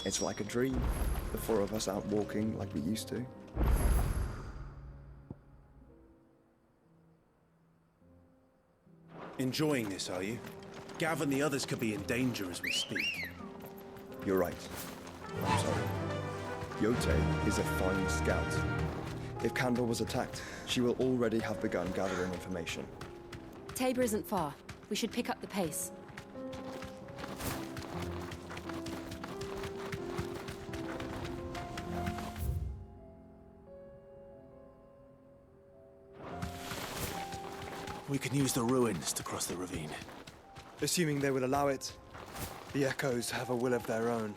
It's like a dream. The four of us out walking like we used to. Enjoying this, are you? Gav and the others could be in danger as we speak. You're right. I'm sorry. Yote is a fine scout. If Kandor was attacked, she will already have begun gathering information. Tabor isn't far. We should pick up the pace. We can use the ruins to cross the ravine. Assuming they will allow it, the Echoes have a will of their own.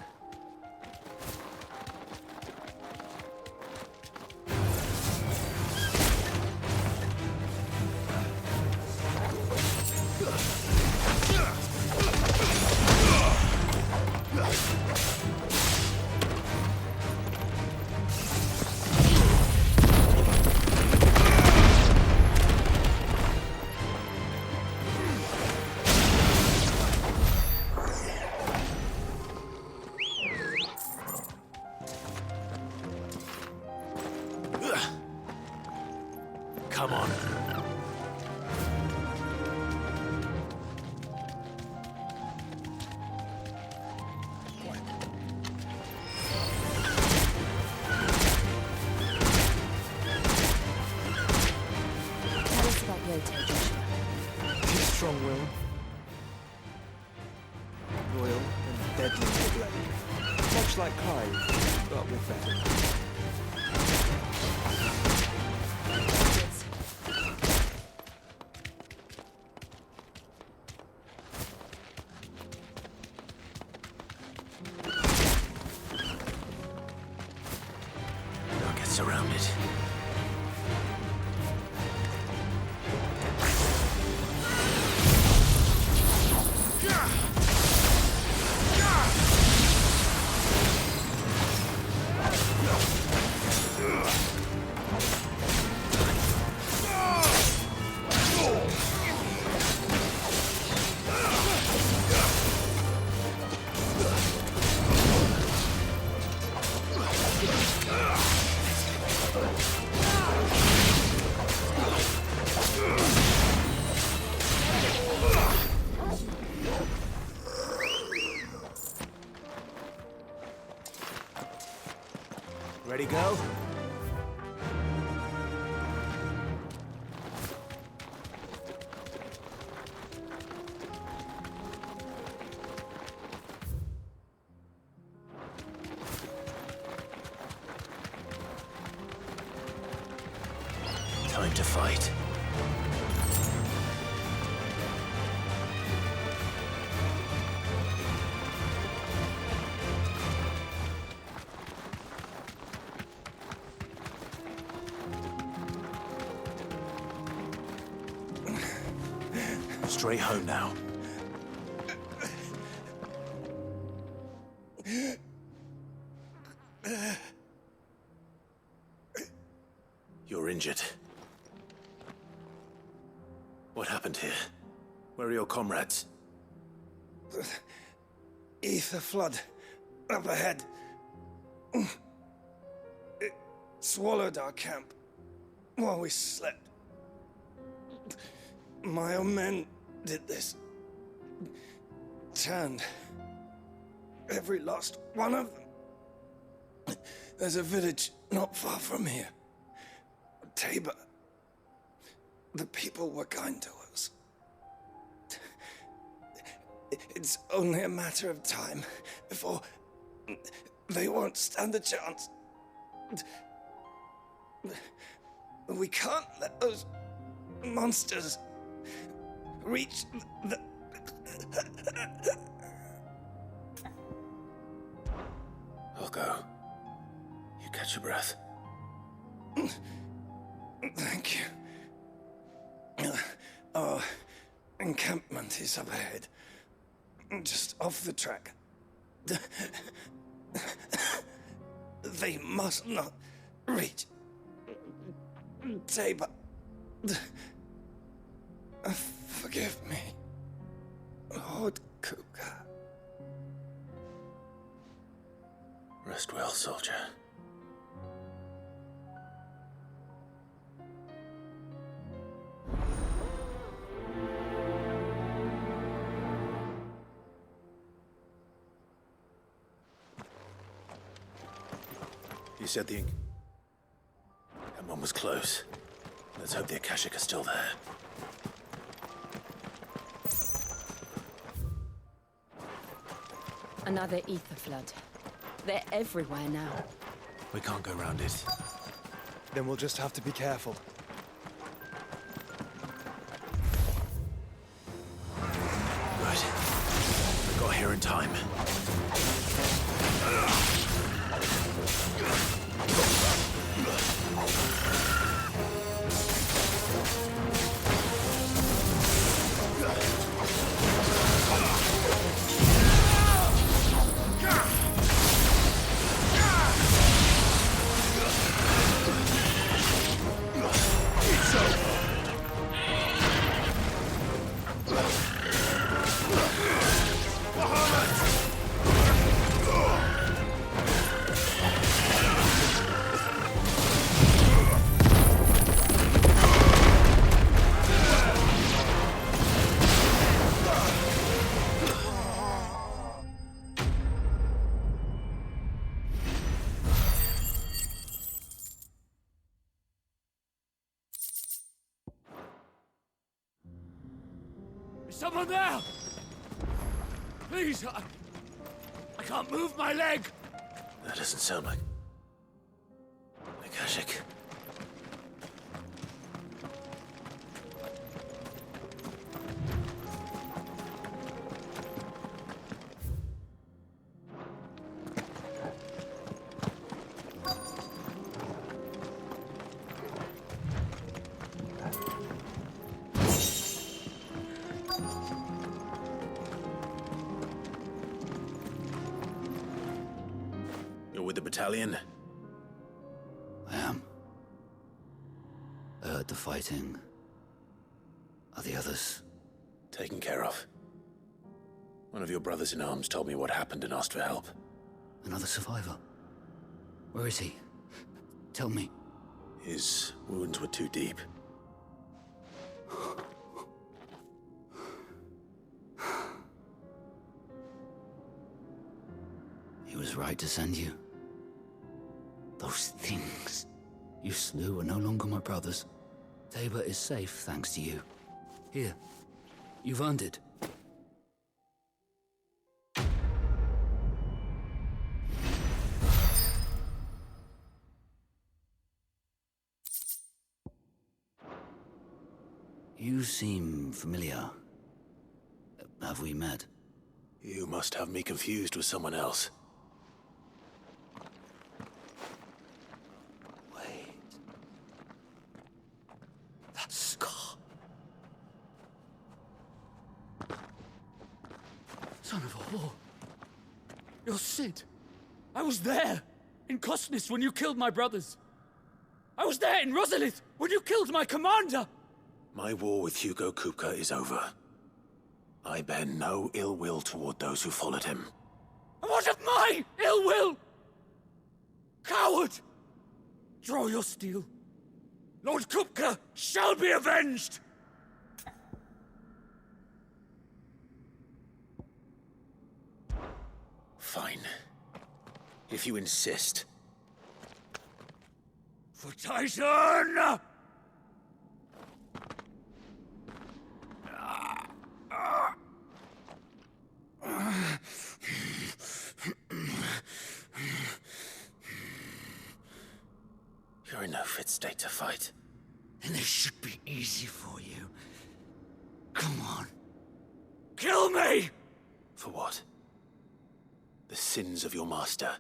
Come on. Tell us about Yote, Joshua. She's strong-willed, loyal, and deadly to blade. Much like Clive, but with better. Now get surrounded. Ready, go? Time to fight. Straight home now. You're injured. What happened here? Where are your comrades? Ether flood up ahead. It swallowed our camp while we slept. My own men did this. Turned every last one of them. There's a village not far from here. Tabor. The people were kind to us. It's only a matter of time before they won't stand a chance. We can't let those monsters reach the... I'll go. You catch your breath. Thank you. Our encampment is up ahead. Just off the track. They must not reach Tabor. Forgive me, Lord Kuka. Rest well, soldier. You said the... That one was close. Let's hope the Akashic are still there. Another ether flood. They're everywhere now. We can't go round it. Then we'll just have to be careful. Good. We got here in time. Is someone there? Please, I can't move my leg. That doesn't sound like... Akashic. You're with the battalion? I am. I heard the fighting. Are the others? Taken care of. One of your brothers in arms told me what happened and asked for help. Another survivor? Where is he? Tell me. His wounds were too deep. He was right to send you. Those things you slew are no longer my brothers. Tabor is safe thanks to you. Here, you've earned it. You seem familiar. Have we met? You must have me confused with someone else. Wait. That scar. Son of a whore. You're Sid. I was there in Cosnis when you killed my brothers. I was there in Rosalith when you killed my commander. My war with Hugo Kupka is over. I bear no ill will toward those who followed him. And what of my ill will? Coward! Draw your steel. Lord Kupka shall be avenged! Fine. If you insist. For Titan! You're in no fit state to fight. And this should be easy for you. Come on. Kill me! For what? The sins of your master.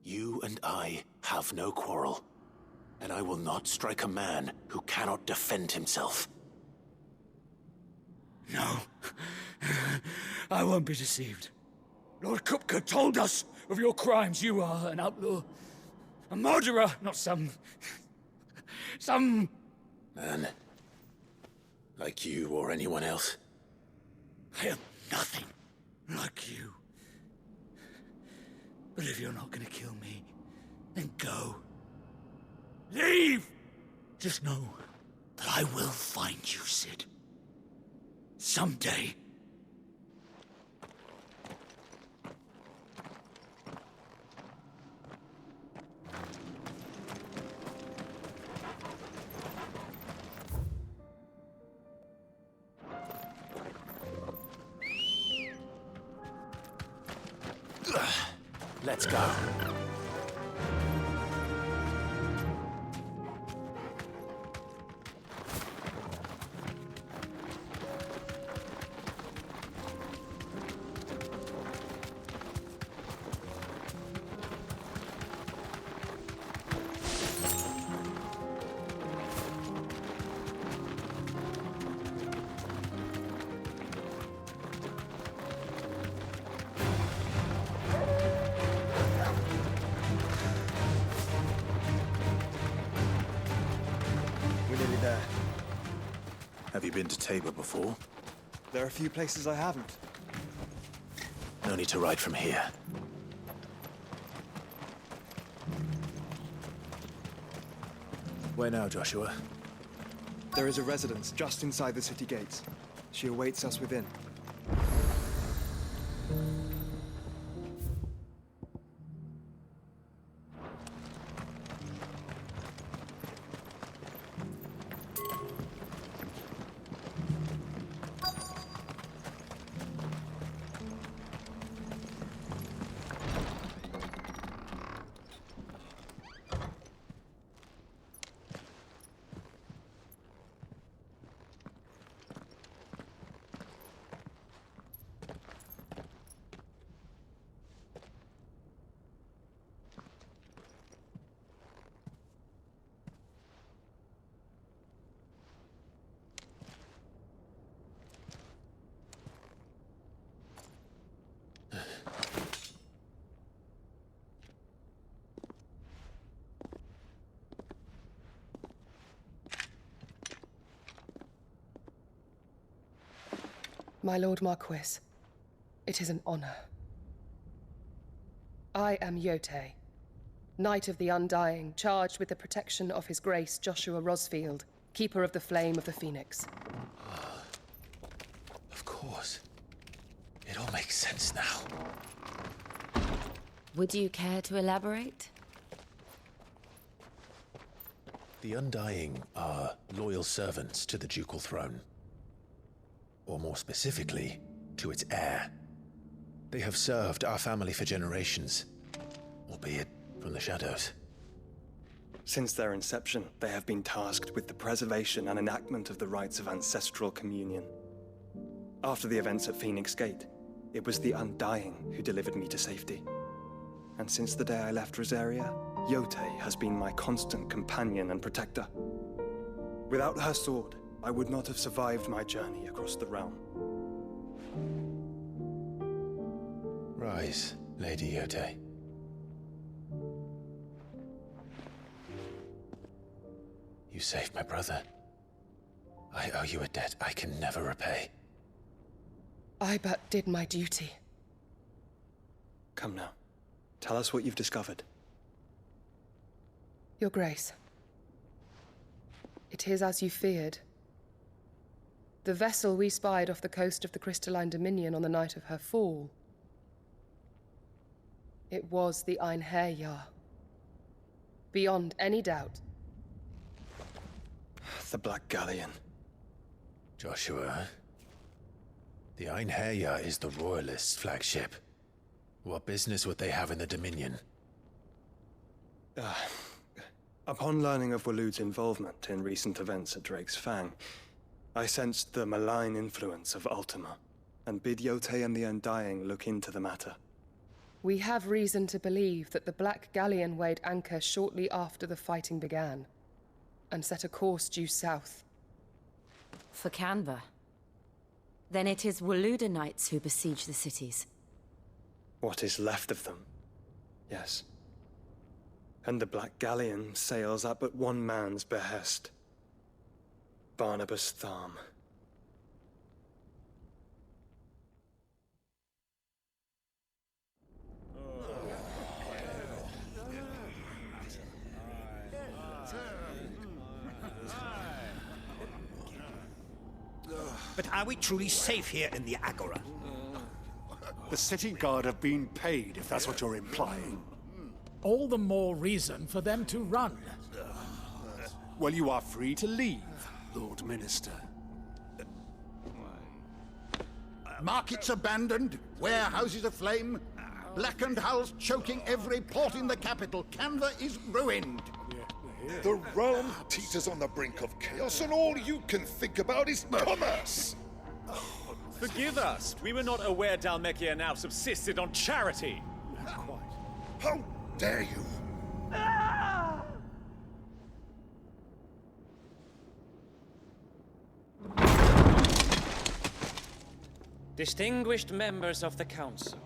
You and I have no quarrel, and I will not strike a man who cannot defend himself. No. I won't be deceived. Lord Kupka told us of your crimes. You are an outlaw. A murderer, not some Man. Like you or anyone else. I am nothing like you. But if you're not gonna kill me, then go. Leave! Just know that I will find you, Cid. Someday. Let's go. We're nearly there. Have you been to Tabor before? There are a few places I haven't. No need to ride from here. Where now, Joshua? There is a residence just inside the city gates. She awaits us within. My Lord Marquis, it is an honor. I am Yotei, Knight of the Undying, charged with the protection of His Grace Joshua Rosfield, Keeper of the Flame of the Phoenix. Of course. It all makes sense now. Would you care to elaborate? The Undying are loyal servants to the ducal throne. Or more specifically, to its heir. They have served our family for generations, albeit from the shadows. Since their inception, they have been tasked with the preservation and enactment of the rites of ancestral communion. After the events at Phoenix Gate, it was the Undying who delivered me to safety. And since the day I left Rosaria, Yotei has been my constant companion and protector. Without her sword, I would not have survived my journey across the realm. Rise, Lady Yotei. You saved my brother. I owe you a debt I can never repay. I but did my duty. Come now. Tell us what you've discovered. Your Grace. It is as you feared. The vessel we spied off the coast of the Crystalline Dominion on the night of her fall. It was the Einherjar. Beyond any doubt. The Black Galleon. Joshua, the Einherjar is the Royalists' flagship. What business would they have in the Dominion? Upon learning of Waloed's involvement in recent events at Drake's Fang, I sensed the malign influence of Ultima, and bid Yotei and the Undying look into the matter. We have reason to believe that the Black Galleon weighed anchor shortly after the fighting began, and set a course due south. For Canva. Then it is Waloed knights who besiege the cities. What is left of them, yes. And the Black Galleon sails at but one man's behest. Barnabas Tharm. But are we truly safe here in the Agora? The city guard have been paid, if that's what you're implying. All the more reason for them to run. Well, you are free to leave, Lord Minister. Markets abandoned, warehouses aflame, blackened hulls choking every port in the capital. Canva is ruined. The realm teeters on the brink of chaos, and all you can think about is commerce! Forgive us. We were not aware Dhalmekia now subsisted on charity. How dare you! Distinguished members of the Council,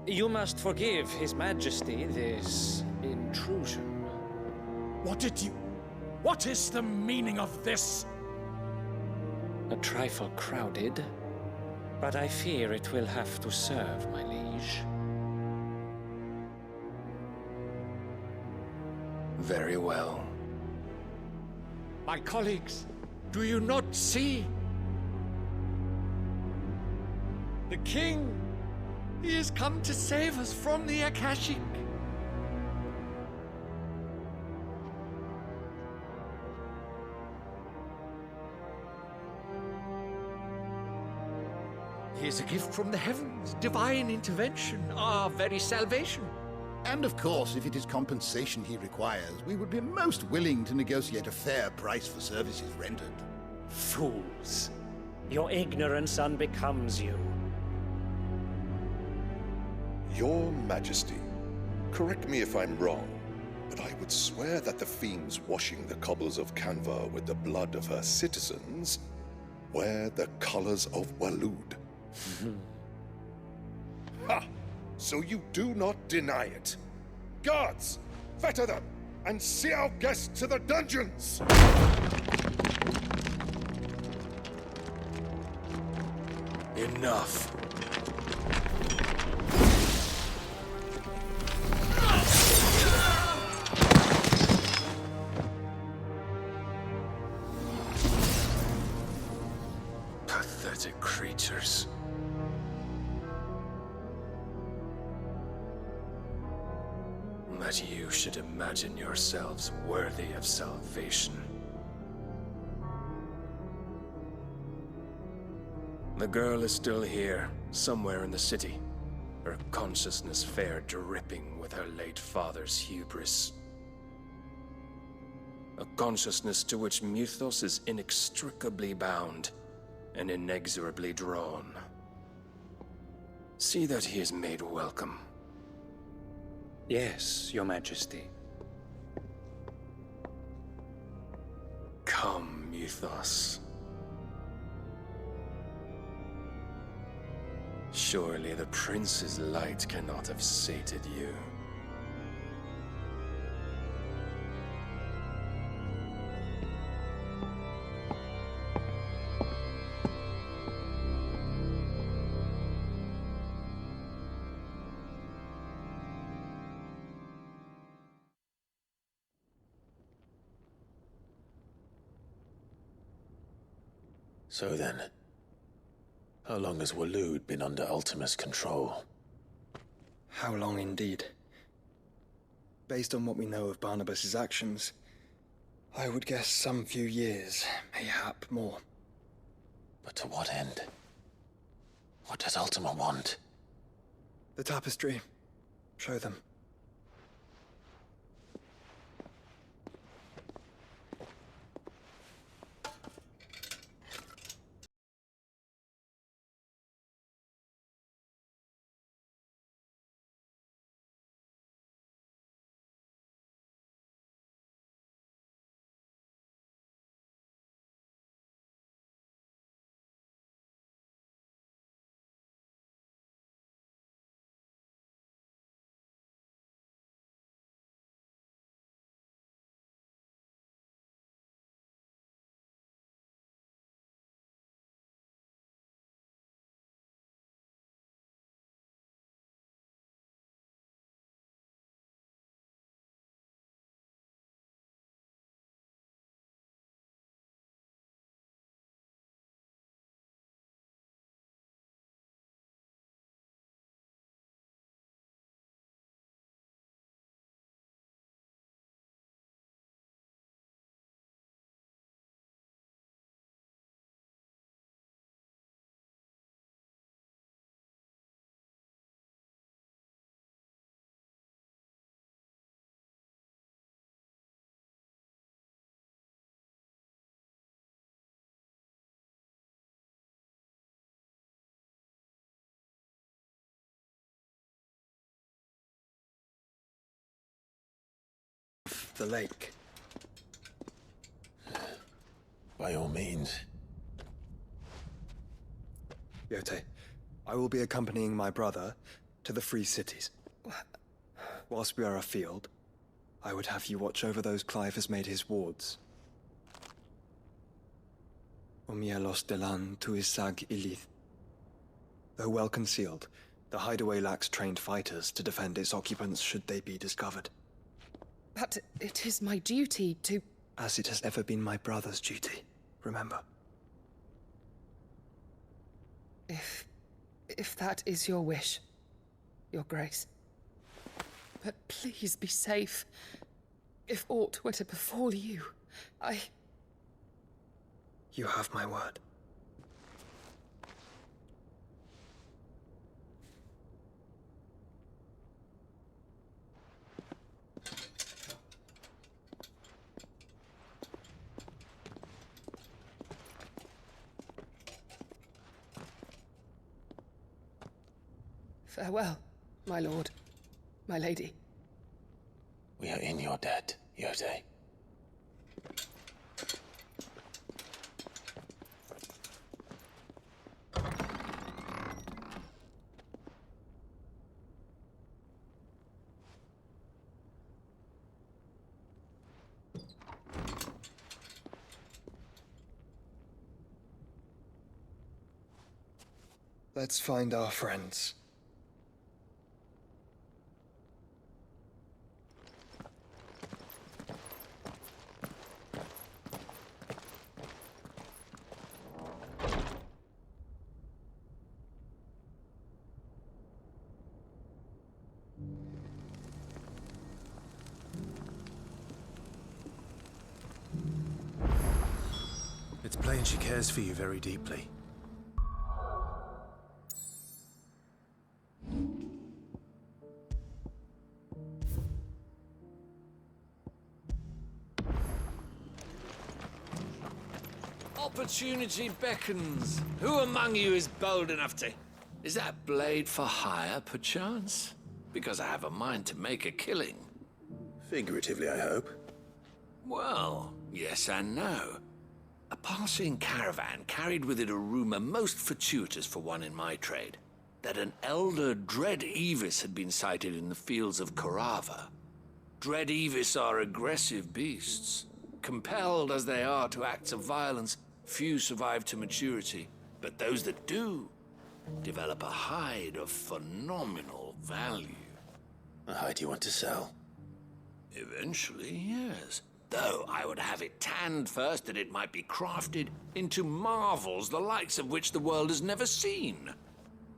you must forgive His Majesty this intrusion. What is the meaning of this? A trifle crowded, but I fear it will have to serve, my liege. Very well. My colleagues, do you not see? The king! He has come to save us from the Akashic! He is a gift from the heavens, divine intervention, our very salvation. And of course, if it is compensation he requires, we would be most willing to negotiate a fair price for services rendered. Fools! Your ignorance unbecomes you. Your Majesty, correct me if I'm wrong, but I would swear that the fiends washing the cobbles of Canva with the blood of her citizens wear the colors of Waloed. Ha! So you do not deny it. Guards, fetter them, and see our guests to the dungeons! Enough. Pathetic creatures. That you should imagine yourselves worthy of salvation. The girl is still here, somewhere in the city. Her consciousness fair dripping with her late father's hubris. A consciousness to which Mythos is inextricably bound and inexorably drawn. See that he is made welcome. Yes, Your Majesty. Come, Mythos. Surely the prince's light cannot have sated you. So then, how long has Waloed been under Ultima's control? How long indeed? Based on what we know of Barnabas's actions, I would guess some few years, mayhap more. But to what end? What does Ultima want? The tapestry. Show them. the lake. By all means. Yote, I will be accompanying my brother to the Free Cities. Whilst we are afield, I would have you watch over those Clive has made his wards. Omielos delan tu isag ilith. Though well concealed, the hideaway lacks trained fighters to defend its occupants should they be discovered. But it is my duty to... As it has ever been my brother's duty, remember. If that is your wish, Your Grace. But please be safe. If aught were to befall you, You have my word. Farewell, my lord, my lady. We are in your debt, Yote. Let's find our friends. It's plain she cares for you very deeply. Opportunity beckons. Who among you is bold enough to... Is that blade for hire, perchance? Because I have a mind to make a killing. Figuratively, I hope. Well, yes and no. A passing caravan carried with it a rumor most fortuitous for one in my trade, that an elder Dread Evis had been sighted in the fields of Korava. Dread Evis are aggressive beasts. Compelled as they are to acts of violence, few survive to maturity, but those that do develop a hide of phenomenal value. A hide you want to sell? Eventually, yes. Though I would have it tanned first that it might be crafted into marvels the likes of which the world has never seen.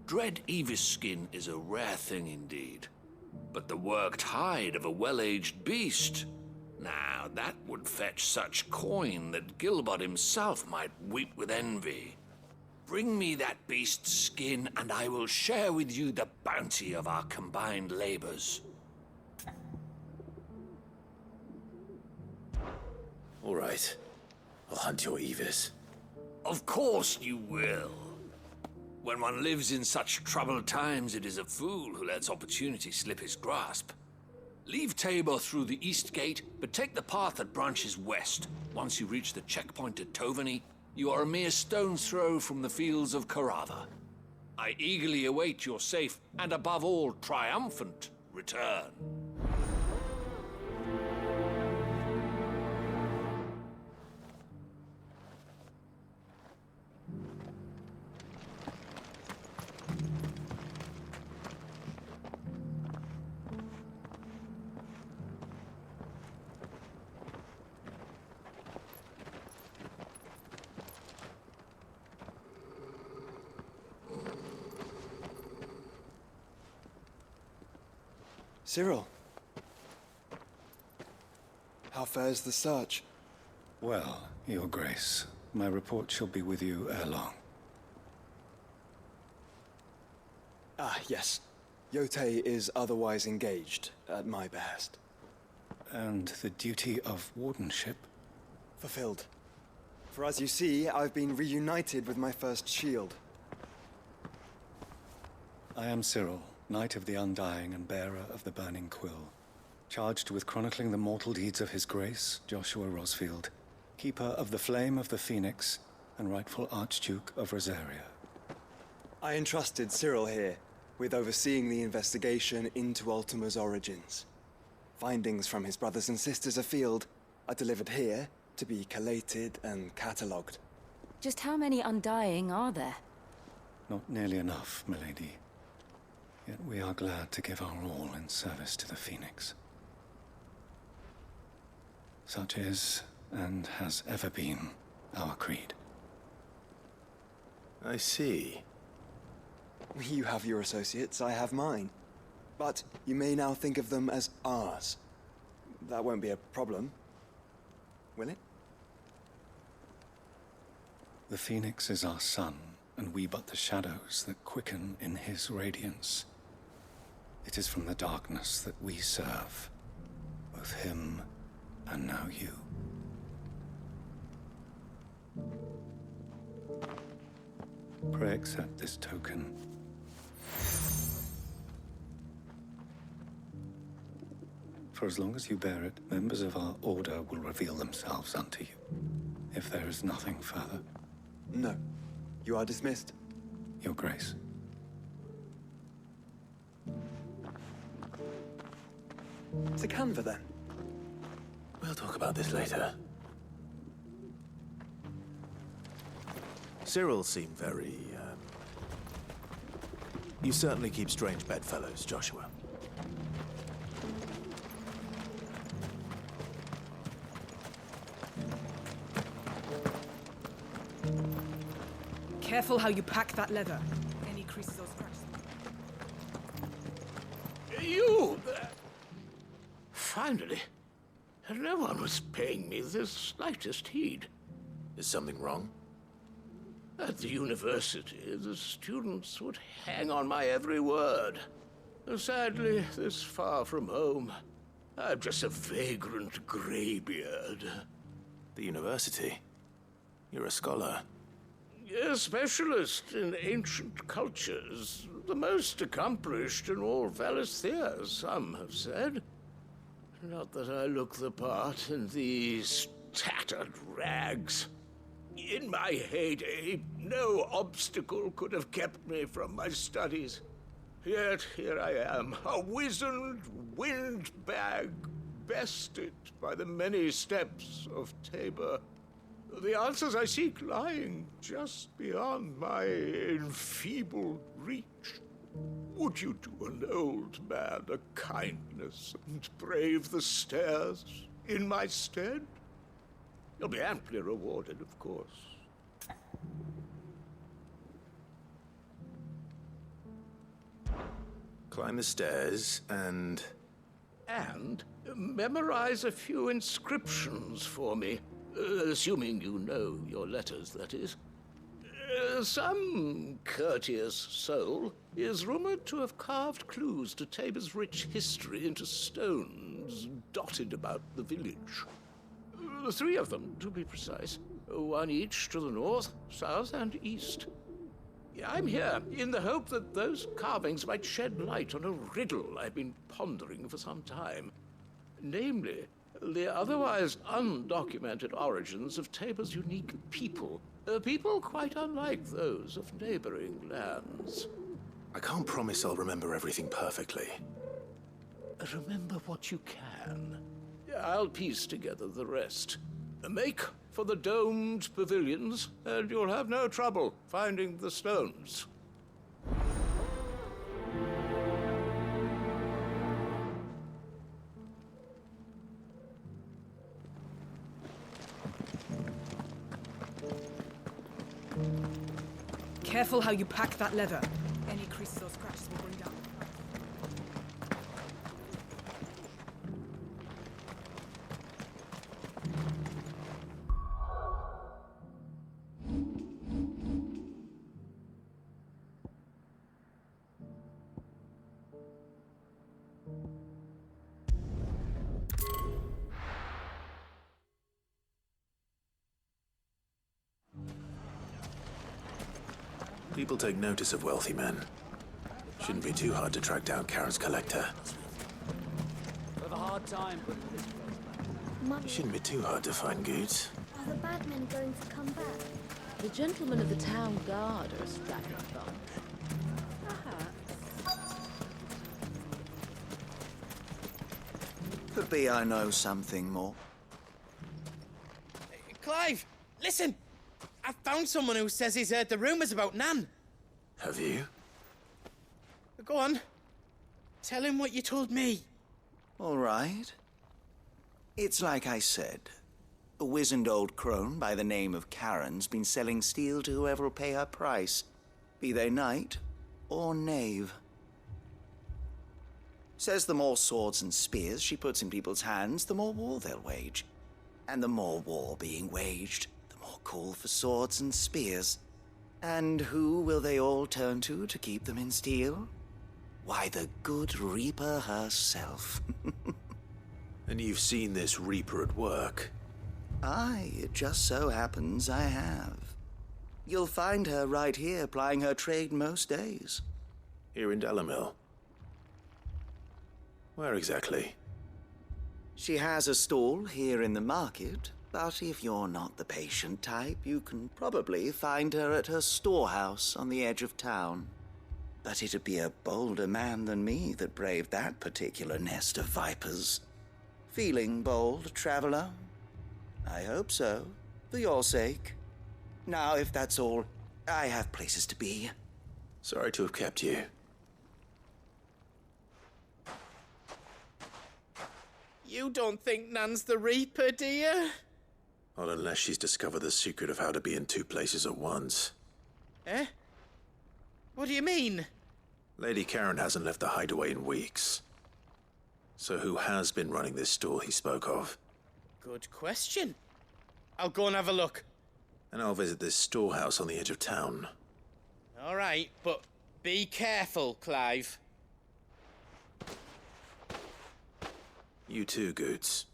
Dread Evis skin is a rare thing indeed. But the worked hide of a well-aged beast... Now, that would fetch such coin that Gilbert himself might weep with envy. Bring me that beast's skin, and I will share with you the bounty of our combined labors. All right. I'll hunt your Evis. Of course you will. When one lives in such troubled times, it is a fool who lets opportunity slip his grasp. Leave Tabor through the east gate, but take the path that branches west. Once you reach the checkpoint at Tovany, you are a mere stone's throw from the fields of Korava. I eagerly await your safe, and above all, triumphant return. Cyril. How fares the search? Well, Your Grace, my report shall be with you ere long. Ah, yes. Yote is otherwise engaged, at my behest. And the duty of wardenship? Fulfilled. For as you see, I've been reunited with my first shield. I am Cyril, Knight of the Undying and bearer of the Burning Quill. Charged with chronicling the mortal deeds of His Grace, Joshua Rosfield, Keeper of the Flame of the Phoenix, and rightful Archduke of Rosaria. I entrusted Cyril here with overseeing the investigation into Ultima's origins. Findings from his brothers and sisters afield are delivered here to be collated and catalogued. Just how many Undying are there? Not nearly enough, milady. Yet we are glad to give our all in service to the Phoenix. Such is, and has ever been, our creed. I see. You have your associates, I have mine. But you may now think of them as ours. That won't be a problem, will it? The Phoenix is our sun, and we but the shadows that quicken in his radiance. It is from the darkness that we serve, both him and now you. Pray accept this token. For as long as you bear it, members of our order will reveal themselves unto you. If there is nothing further. No. You are dismissed. Your Grace. To Canva, then. We'll talk about this later. Cyril seemed very, You certainly keep strange bedfellows, Joshua. Careful how you pack that leather. Any creases or scratches. You! Finally. No one was paying me the slightest heed. Is something wrong? At the university, the students would hang on my every word. Sadly, this far from home, I'm just a vagrant graybeard. The university? You're a scholar. A specialist in ancient cultures. The most accomplished in all Valisthea, some have said. Not that I look the part in these tattered rags. In my heyday, no obstacle could have kept me from my studies. Yet here I am, a wizened windbag, bested by the many steps of Tabor. The answers I seek lying just beyond my enfeebled reach. Would you do an old man a kindness and brave the stairs in my stead? You'll be amply rewarded, of course. Climb the stairs and... And memorize a few inscriptions for me. Assuming you know your letters, that is. Some courteous soul is rumored to have carved clues to Tabor's rich history into stones dotted about the village. 3 of them, to be precise. 1 each to the north, south, and east. I'm here in the hope that those carvings might shed light on a riddle I've been pondering for some time. Namely, the otherwise undocumented origins of Tabor's unique people. People quite unlike those of neighboring lands. I can't promise I'll remember everything perfectly. Remember what you can. I'll piece together the rest. Make for the domed pavilions, and you'll have no trouble finding the stones. Careful how you pack that leather. Any creases or scratches will bring down. People take notice of wealthy men. Shouldn't be too hard to track down Karen's collector. For the hard time putting this place back. You shouldn't be too hard to find, Goots. Are the bad men going to come back? The gentlemen of the town guard are a strapping bunch. Perhaps. Could be I know something more. Clive, listen! I found someone who says he's heard the rumours about Nan. Have you? Go on. Tell him what you told me. All right. It's like I said. A wizened old crone by the name of Karen's been selling steel to whoever will pay her price, be they knight or knave. Says the more swords and spears she puts in people's hands, the more war they'll wage. And the more war being waged, the more call for swords and spears. And who will they all turn to keep them in steel? Why, the good Reaper herself. And you've seen this Reaper at work? Aye, it just so happens I have. You'll find her right here plying her trade most days. Here in Delamil? Where exactly? She has a stall here in the market, but if you're not the patient type, you can probably find her at her storehouse on the edge of town. But it'd be a bolder man than me that braved that particular nest of vipers. Feeling bold, traveler? I hope so, for your sake. Now, if that's all, I have places to be. Sorry to have kept you. You don't think Nan's the Reaper, do you? Not unless she's discovered the secret of how to be in two places at once. Eh? What do you mean? Lady Karen hasn't left the hideaway in weeks. So who has been running this stall he spoke of? Good question. I'll go and have a look. And I'll visit this storehouse on the edge of town. All right, but be careful, Clive. You too, Goots.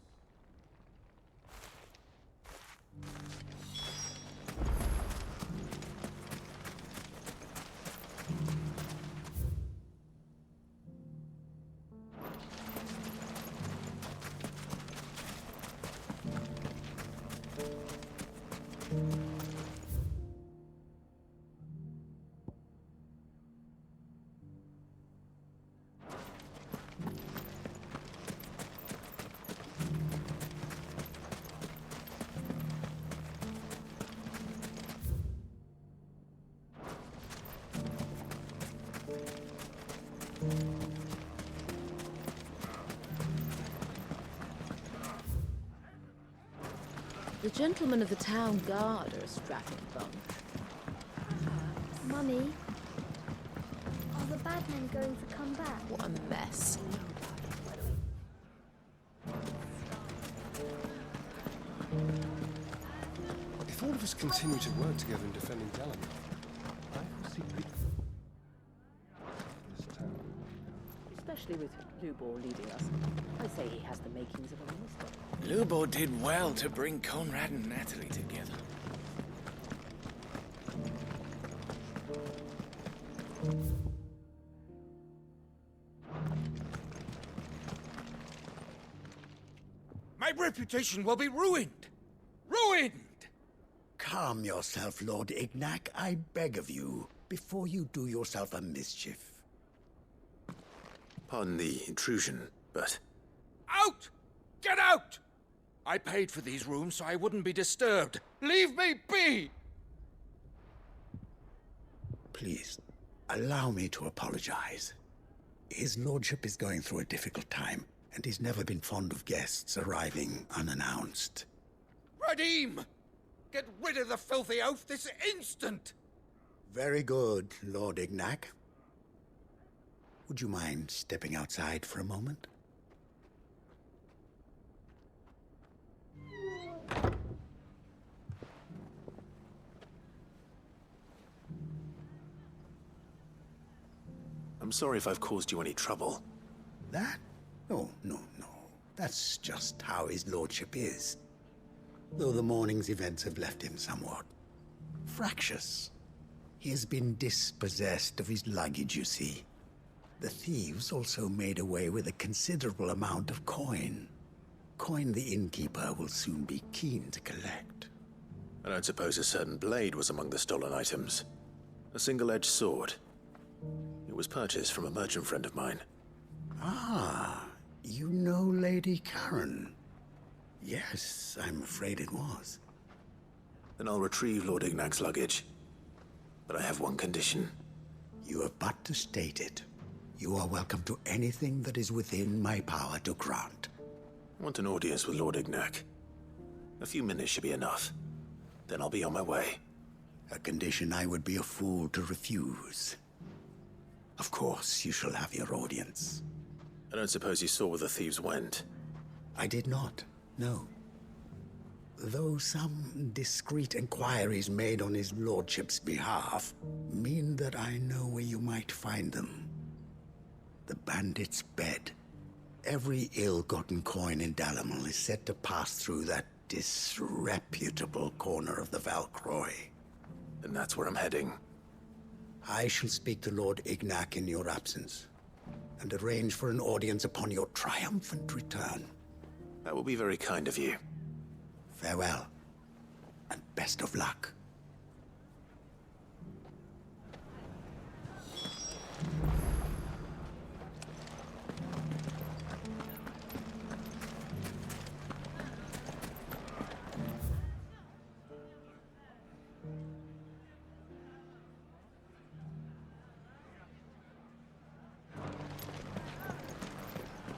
The gentlemen of the town guard are a strapping bunch. Mummy, are the bad men going to come back? What a mess. If all of us continue to work together in defending Delamil, I foresee this town. Especially with Lubor leading us. I say he has the makings of a minister. Lubor did well to bring Conrad and Natalie together. My reputation will be ruined! Ruined! Calm yourself, Lord Ignac, I beg of you, before you do yourself a mischief. Pardon the intrusion, but... Out! Get out! I paid for these rooms so I wouldn't be disturbed. Leave me be! Please, allow me to apologize. His lordship is going through a difficult time, and he's never been fond of guests arriving unannounced. Radim! Get rid of the filthy oaf this instant! Very good, Lord Ignac. Would you mind stepping outside for a moment? I'm sorry if I've caused you any trouble. That? Oh, no. That's just how his lordship is. Though the morning's events have left him somewhat fractious. He has been dispossessed of his luggage, you see. The thieves also made away with a considerable amount of coin. Coin the innkeeper will soon be keen to collect. I don't suppose a certain blade was among the stolen items. A single-edged sword. It was purchased from a merchant friend of mine. Ah, you know Lady Karen. Yes, I'm afraid it was. Then I'll retrieve Lord Ignac's luggage. But I have one condition. You have but to state it. You are welcome to anything that is within my power to grant. I want an audience with Lord Ignac. A few minutes should be enough. Then I'll be on my way. A condition I would be a fool to refuse. Of course, you shall have your audience. I don't suppose you saw where the thieves went? I did not, no. Though some discreet inquiries made on his lordship's behalf mean that I know where you might find them. The bandit's bed. Every ill-gotten coin in Dalamel is said to pass through that disreputable corner of the Valcroy. And that's where I'm heading. I shall speak to Lord Ignac in your absence, and arrange for an audience upon your triumphant return. That will be very kind of you. Farewell, and best of luck.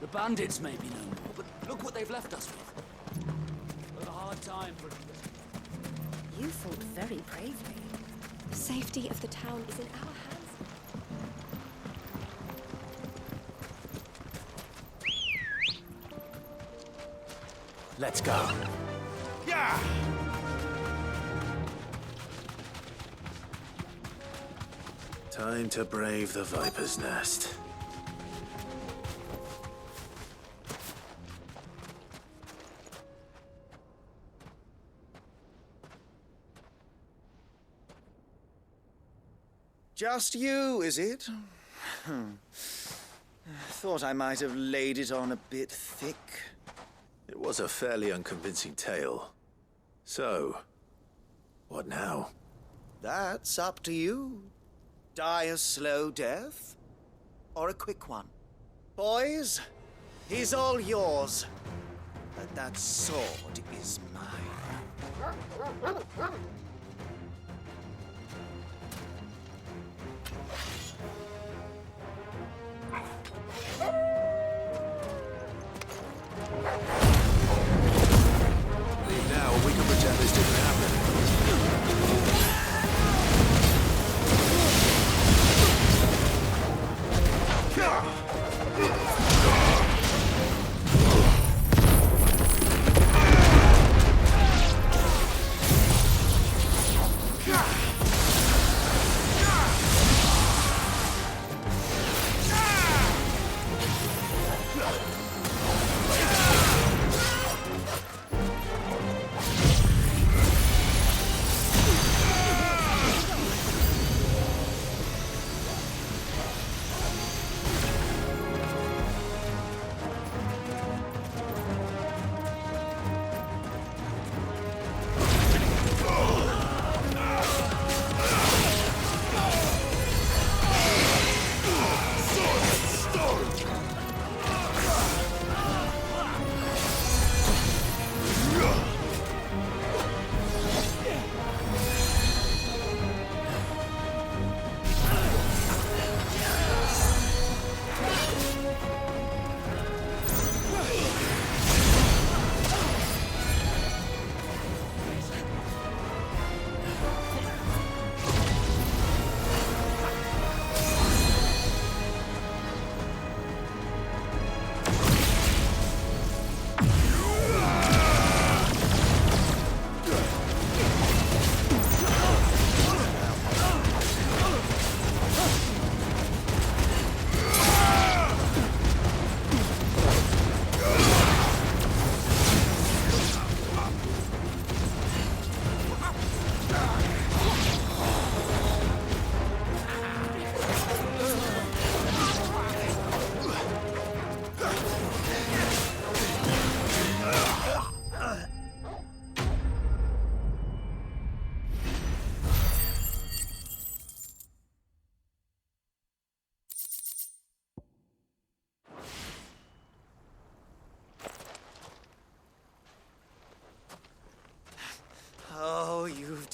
The bandits may be no more, but look what they've left us with. What a hard time for them. You fought very bravely. The safety of the town is in our hands. Let's go. Yeah! Time to brave the Viper's Nest. Just you, is it? Thought I might have laid it on a bit thick. It was a fairly unconvincing tale. So, what now? That's up to you. Die a slow death, or a quick one. Boys, he's all yours. But that sword is mine. Leave now, or we can pretend this didn't happen.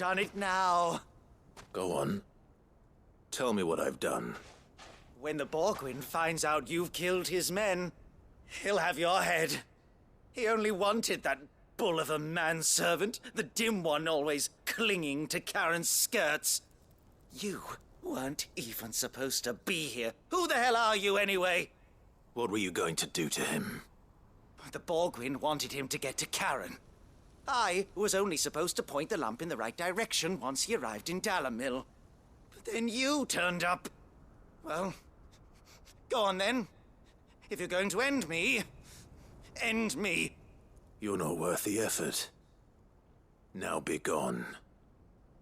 done it now. Go on. Tell me what I've done. When the Borgwyn finds out you've killed his men, he'll have your head. He only wanted that bull of a manservant, the dim one always clinging to Karen's skirts. You weren't even supposed to be here. Who the hell are you anyway? What were you going to do to him? The Borgwyn wanted him to get to Karen. I was only supposed to point the lamp in the right direction once he arrived in Dalamil. But then you turned up. Well, go on then. If you're going to end me, end me. You're not worth the effort. Now be gone,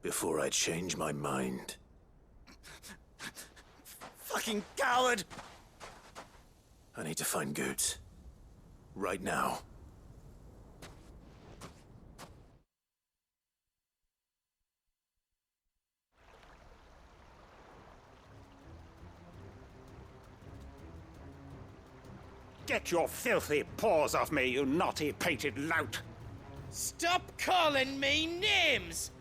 before I change my mind. Fucking coward! I need to find Goots. Right now. Get your filthy paws off me, you naughty painted lout! Stop calling me names!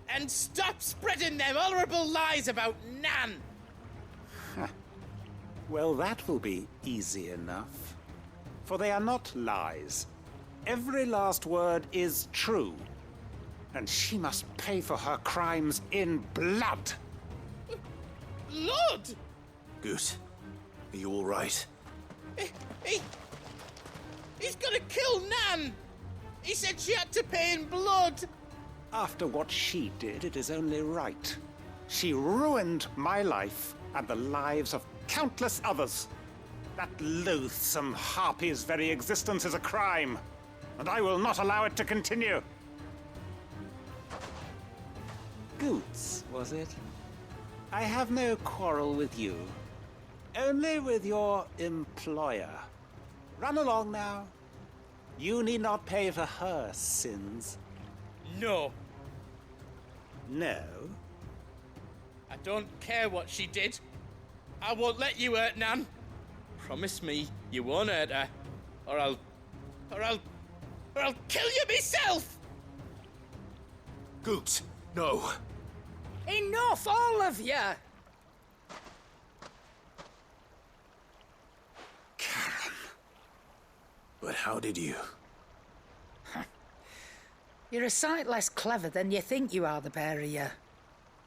And stop spreading them horrible lies about Nan! Well, that will be easy enough. For they are not lies. Every last word is true. And she must pay for her crimes in blood. Blood? Goot, are you all right? He's gonna kill Nan! He said she had to pay in blood! After what she did, it is only right. She ruined my life and the lives of countless others. That loathsome harpy's very existence is a crime, and I will not allow it to continue. Goots, was it? I have no quarrel with you. Only with your employer. Run along now. You need not pay for her sins. No. No? I don't care what she did. I won't let you hurt Nan. Promise me you won't hurt her, or I'll kill you myself! Goots, no. Enough, all of you! But how did you? You're a sight less clever than you think you are, the pair of you.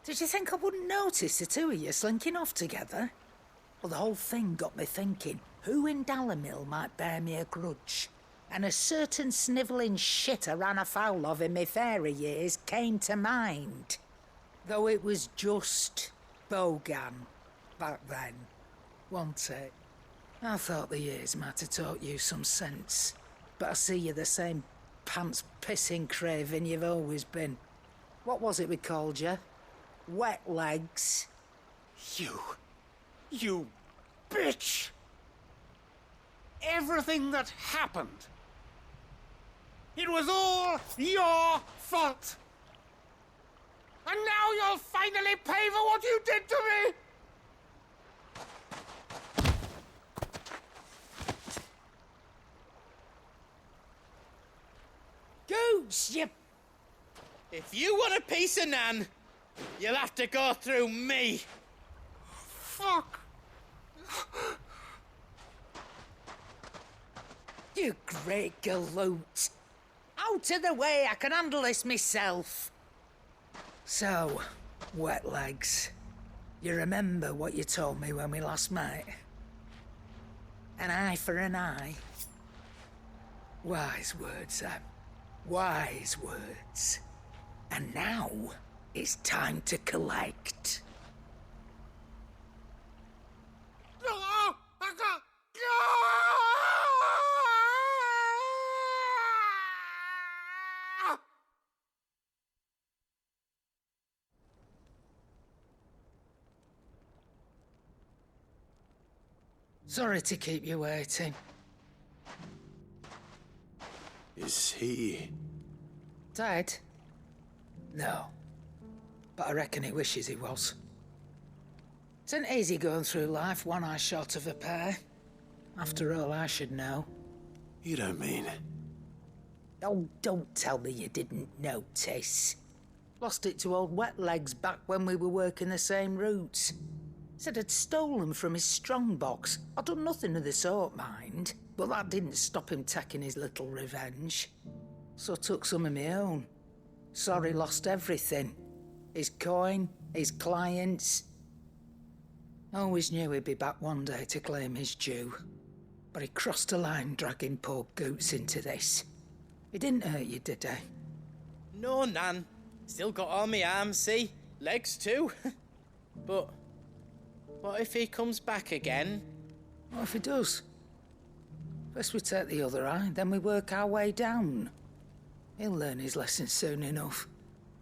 Did you think I wouldn't notice the two of you slinking off together? Well, the whole thing got me thinking, who in Dalamil might bear me a grudge? And a certain snivelling shit I ran afoul of in my fairy years came to mind. Though it was just Bogan back then, wasn't it? I thought the years might have taught you some sense, but I see you're the same pants-pissing craven you've always been. What was it we called you? Wet legs? You bitch! Everything that happened, it was all your fault! And now you'll finally pay for what you did to me! Goots, you... If you want a piece of Nan, you'll have to go through me. Fuck! You great galoot. Out of the way, I can handle this myself. So, wet legs, you remember what you told me when we last met? An eye for an eye. Wise words, Sam. Wise words. And now, it's time to collect. Sorry to keep you waiting. Is he... Dead? No. But I reckon he wishes he was. It's an easy going through life, one eye short of a pair. After all, I should know. You don't mean... Oh, don't tell me you didn't notice. Lost it to old Wet Legs back when we were working the same routes. Said I'd stolen from his strongbox. I'd done nothing of the sort, mind. But that didn't stop him taking his little revenge. So I took some of my own. Sorry, lost everything. His coin, his clients. Always knew he'd be back one day to claim his due. But he crossed a line dragging poor Goots into this. He didn't hurt you, did he? No, Nan. Still got all my arms, see? Legs too. But what if he comes back again? What if he does? First we take the other eye, then we work our way down. He'll learn his lesson soon enough.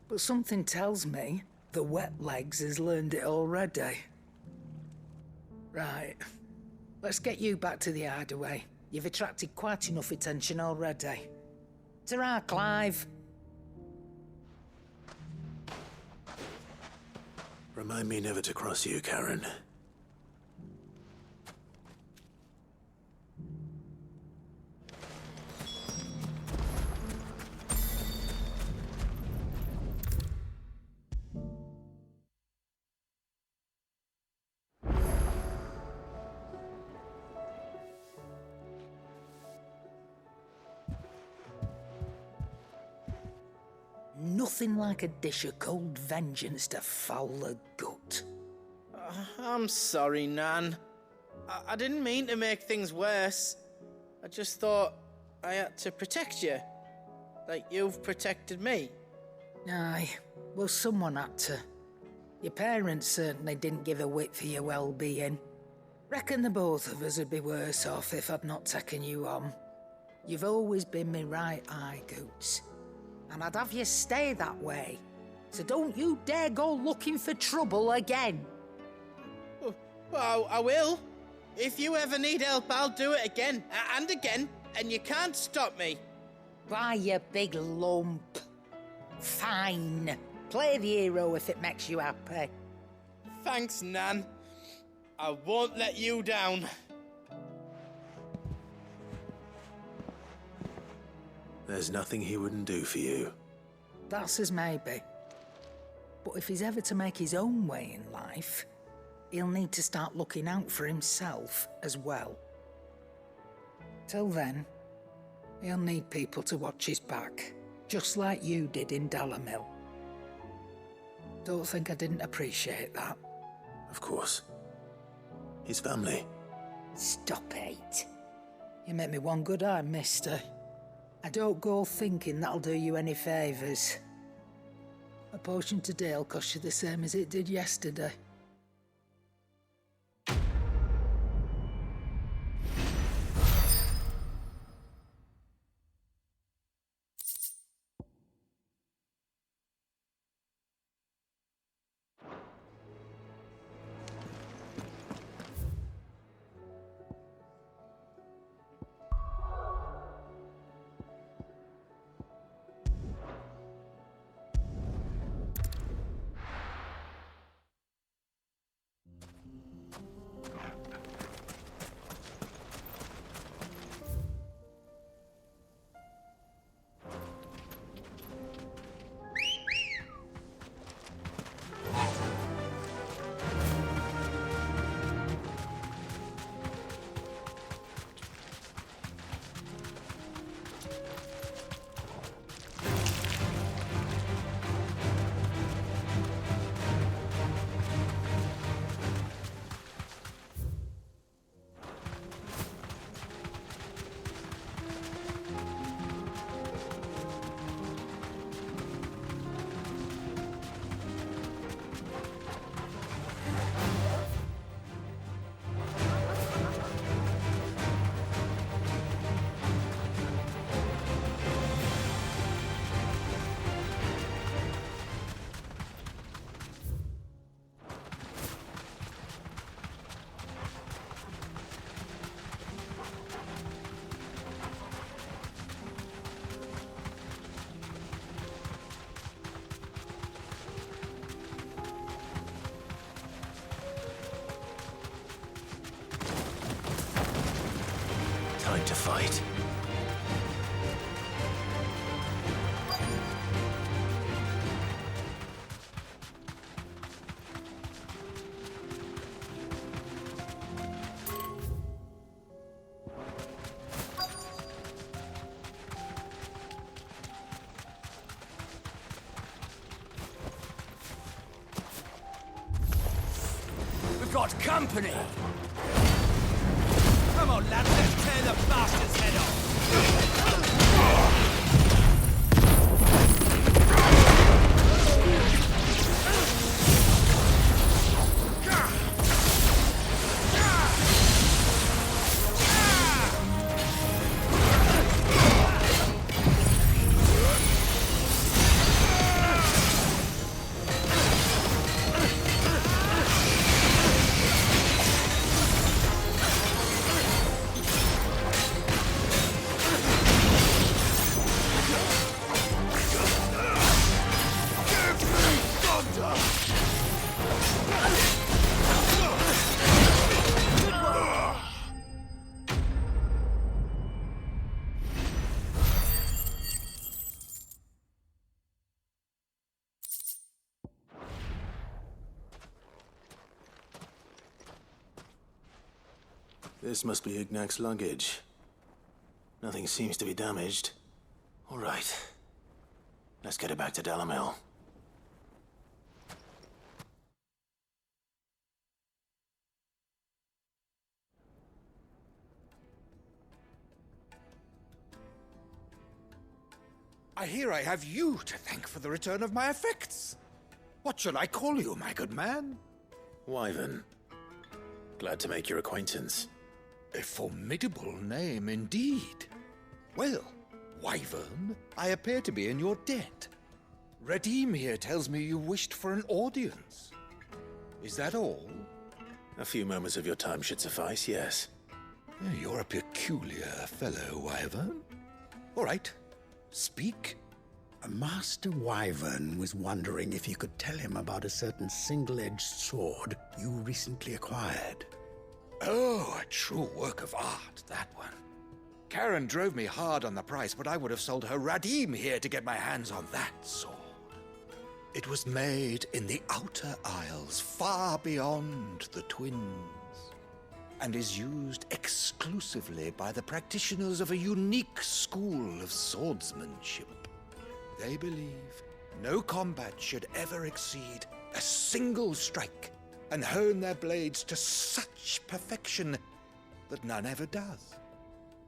But something tells me the Wet Legs has learned it already. Right. Let's get you back to the hideaway. You've attracted quite enough attention already. Ta-ra, Clive. Remind me never to cross you, Karen. Nothing like a dish of cold vengeance to foul the gut. I'm sorry, Nan. I didn't mean to make things worse. I just thought I had to protect you. Like you've protected me. Aye, well, someone had to. Your parents certainly didn't give a whit for your well-being. Reckon the both of us would be worse off if I'd not taken you on. You've always been me right eye, Goots. And I'd have you stay that way. So don't you dare go looking for trouble again. Well, I will. If you ever need help, I'll do it again and again, and you can't stop me. Why, you big lump. Fine. Play the hero if it makes you happy. Thanks, Nan. I won't let you down. There's nothing he wouldn't do for you. That's as maybe. But if he's ever to make his own way in life, he'll need to start looking out for himself as well. Till then, he'll need people to watch his back, just like you did in Dalamil. Don't think I didn't appreciate that. Of course. His family. Stop it. You make me one good eye, mister. I don't go thinking that'll do you any favours. A potion today'll cost you the same as it did yesterday. Time to fight. got company! Come on, lad, let's tear the bastard's head off! This must be Ignac's luggage. Nothing seems to be damaged. All right. Let's get it back to Dalamil. I hear I have you to thank for the return of my effects. What shall I call you, my good man? Wyvern. Glad to make your acquaintance. A formidable name indeed. Well, Wyvern, I appear to be in your debt. Redeem here tells me you wished for an audience. Is that all? A few moments of your time should suffice, yes. You're a peculiar fellow, Wyvern. All right, speak. Master Wyvern was wondering if you could tell him about a certain single-edged sword you recently acquired. Oh, a true work of art, that one. Karen drove me hard on the price, but I would have sold her Radim here to get my hands on that sword. It was made in the Outer Isles, far beyond the Twins, and is used exclusively by the practitioners of a unique school of swordsmanship. They believe no combat should ever exceed a single strike, and hone their blades to such perfection that none ever does.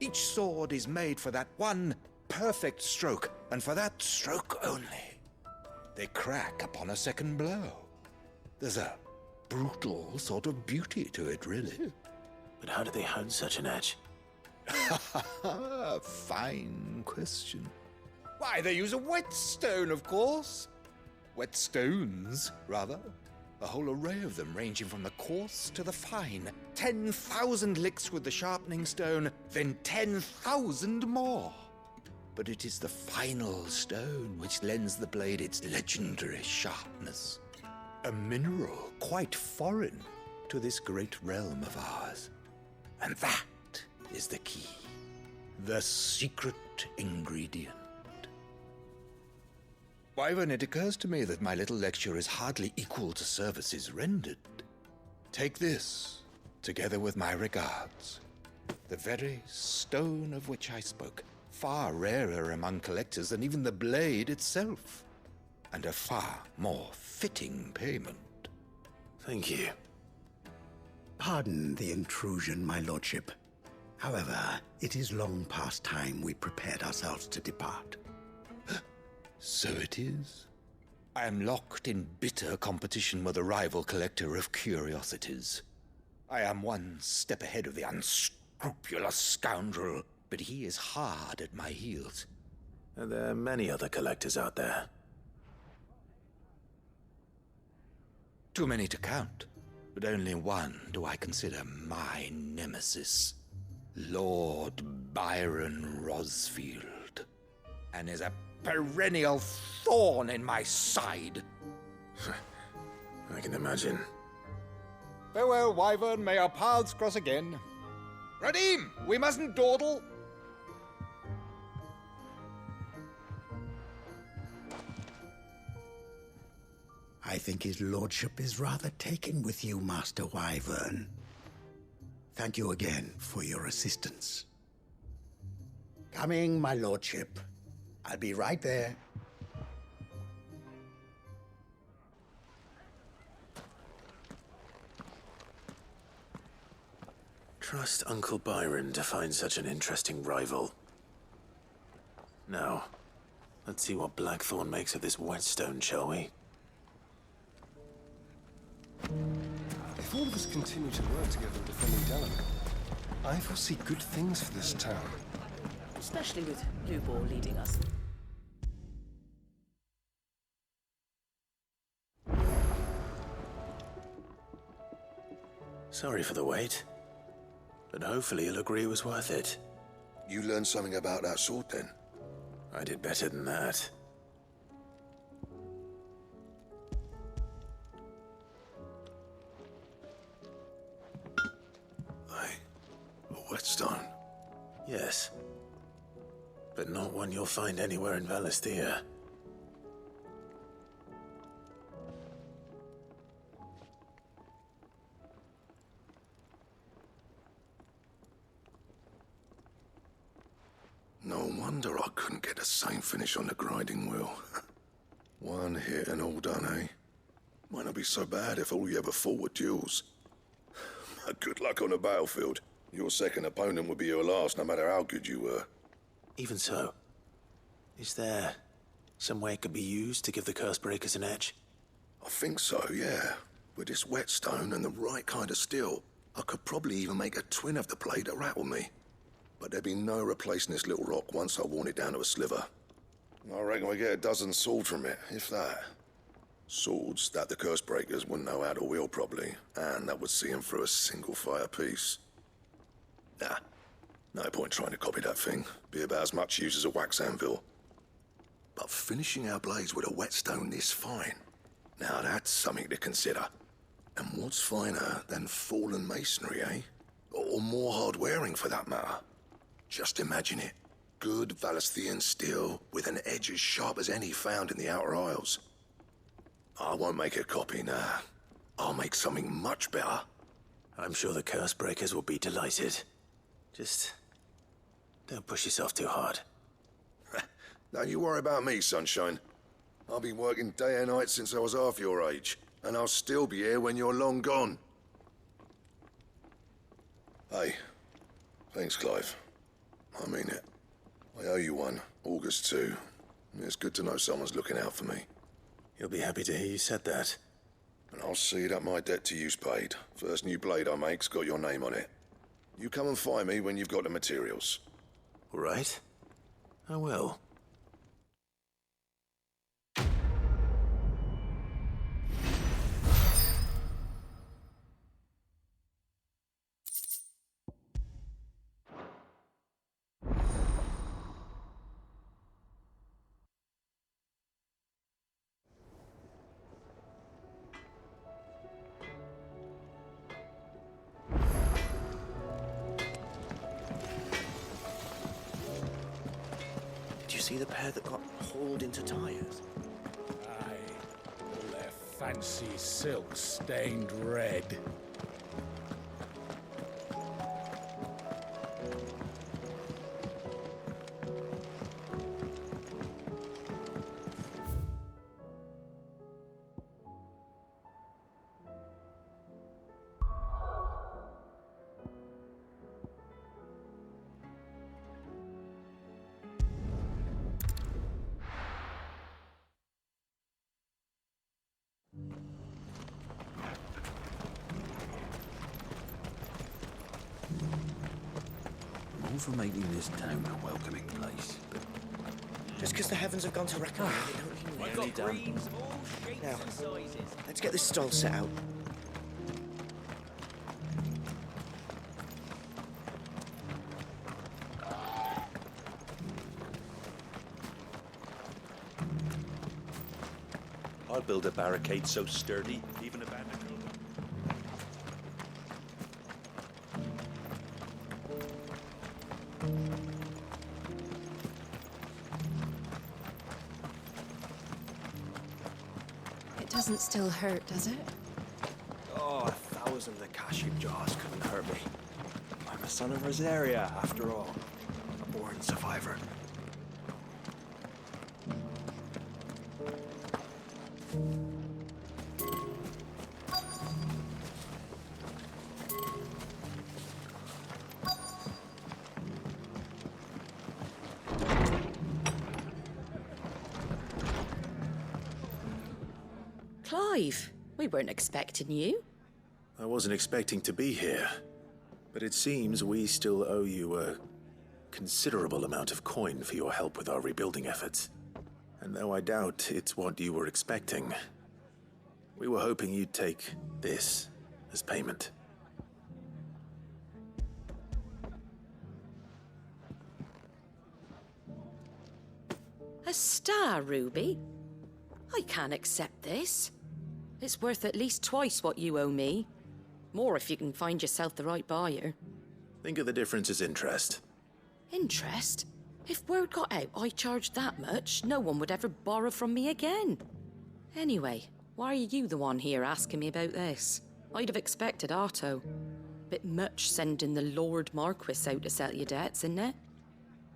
Each sword is made for that one perfect stroke, and for that stroke only. They crack upon a second blow. There's a brutal sort of beauty to it, really. But how do they hone such an edge? Fine question. Why, they use a whetstone, of course. Whetstones, rather. A whole array of them, ranging from the coarse to the fine. 10,000 licks with the sharpening stone, then 10,000 more. But it is the final stone which lends the blade its legendary sharpness. A mineral quite foreign to this great realm of ours. And that is the key. The secret ingredient. Wyvern, it occurs to me that my little lecture is hardly equal to services rendered. Take this, together with my regards. The very stone of which I spoke, far rarer among collectors than even the blade itself, and a far more fitting payment. Thank you. Pardon the intrusion, my lordship. However, it is long past time we prepared ourselves to depart. So it is. I am locked in bitter competition with a rival collector of curiosities. I am one step ahead of the unscrupulous scoundrel, but he is hard at my heels. And there are many other collectors out there. Too many to count, but only one do I consider my nemesis. Lord Byron Rosfield. And is a perennial thorn in my side. I can imagine. Farewell, Wyvern. May our paths cross again. Radim, we mustn't dawdle. I think his lordship is rather taken with you, Master Wyvern. Thank you again for your assistance. Coming, my lordship. I'll be right there. Trust Uncle Byron to find such an interesting rival. Now, let's see what Blackthorn makes of this whetstone, shall we? If all of us continue to work together in defending Delamere, I foresee good things for this town. Especially with Lubor leading us. Sorry for the wait, but hopefully you'll agree it was worth it. You learned something about that sword, then? I did better than that. A whetstone? Yes. But not one you'll find anywhere in Valisthea. No wonder I couldn't get the same finish on the grinding wheel. One hit and all done, eh? Might not be so bad if all you ever fought were duels. Good luck on the battlefield. Your second opponent would be your last, no matter how good you were. Even so, is there some way it could be used to give the Cursebreakers an edge? I think so, yeah. With this whetstone and the right kind of steel, I could probably even make a twin of the blade that rattled me. But there'd be no replacing this little rock once I worn it down to a sliver. I reckon we get a dozen swords from it, if that. Swords that the Cursebreakers wouldn't know how to wield properly, and that would see them through a single fire piece. Nah, no point trying to copy that thing. Be about as much use as a wax anvil. But finishing our blades with a whetstone this fine, now that's something to consider. And what's finer than fallen masonry, eh? Or more hard-wearing, for that matter. Just imagine it. Good Valisthean steel with an edge as sharp as any found in the Outer Isles. I won't make a copy, nah. I'll make something much better. I'm sure the Cursebreakers will be delighted. Just don't push yourself too hard. Don't you worry about me, sunshine. I've been working day and night since I was half your age, and I'll still be here when you're long gone. Hey, thanks, Clive. I mean it. I owe you one. August too. It's good to know someone's looking out for me. He'll be happy to hear you said that. And I'll see that my debt to you's paid. First new blade I make's got your name on it. You come and find me when you've got the materials. All right. I will. See the pair that got hauled into tires? Aye, all their fancy silk stained red. For making this town a welcoming place. Just because the heavens have gone to reckon, it don't mean we're nearly done. Now, let's get this stall set out. I'll build a barricade so sturdy, even a bandicoot. Doesn't still hurt, does it? Oh, 1,000 Akashic jaws couldn't hurt me. I'm a son of Rosaria, after all. A born survivor. alive. We weren't expecting you. I wasn't expecting to be here, but it seems we still owe you a considerable amount of coin for your help with our rebuilding efforts. And though I doubt it's what you were expecting, we were hoping you'd take this as payment. A star ruby? I can't accept this. It's worth at least twice what you owe me. More if you can find yourself the right buyer. Think of the difference as interest. Interest? If word got out I charged that much, no one would ever borrow from me again. Anyway, why are you the one here asking me about this? I'd have expected Otto. Bit much sending the Lord Marquis out to settle your debts, isn't it?